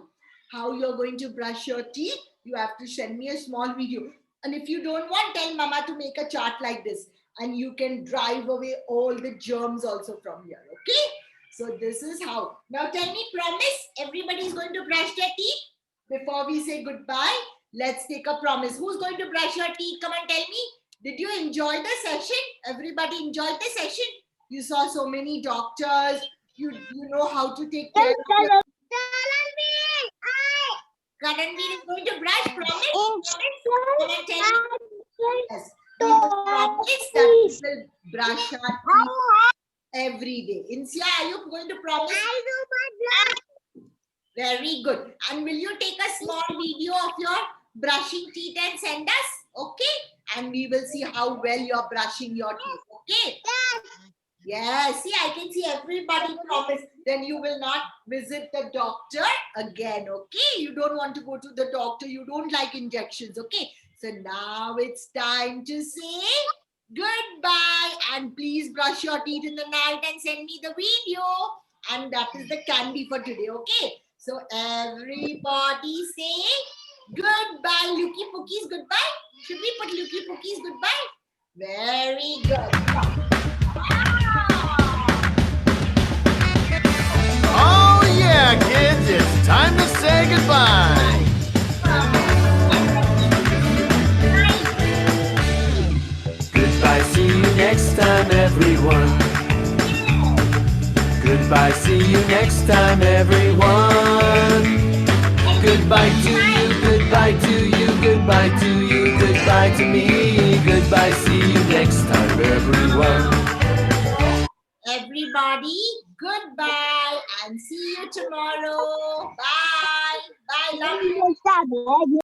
how you're going to brush your teeth, you have to send me a small video. And if you don't want, tell mama to make a chart like this, and you can drive away all the germs also from here. Okay, so this is how. Now tell me, promise everybody is going to brush their teeth before we say goodbye. Let's take a promise. Who's going to brush your teeth? Come on, tell me. Did you enjoy the session? Everybody enjoyed the session? You saw so many doctors. You know how to take care of your... Karanveer is going to brush, promise? Come on, tell me. Yes. We will promise that we will brush our teeth every day. Insia, are you going to promise? Very good. And will you take a small video of your brushing teeth and send us? Okay. And we will see how well you're brushing your teeth. Okay. Yes. See, I can see everybody promise. Then you will not visit the doctor again. Okay. You don't want to go to the doctor. You don't like injections. Okay. So now it's time to say goodbye. And please brush your teeth in the night and send me the video. And that is the candy for today. Okay. So everybody say goodbye. Looky Pookies, goodbye. Should we put Looky Pookies goodbye? Very good. Oh yeah, kids, it's time to say goodbye. Goodbye, see you next time, everyone. Goodbye, see you next time, everyone. Goodbye to you, goodbye to you, goodbye to you, goodbye to me. Goodbye, see you next time, everyone. Everybody, goodbye and see you tomorrow. Bye. Bye. Love you.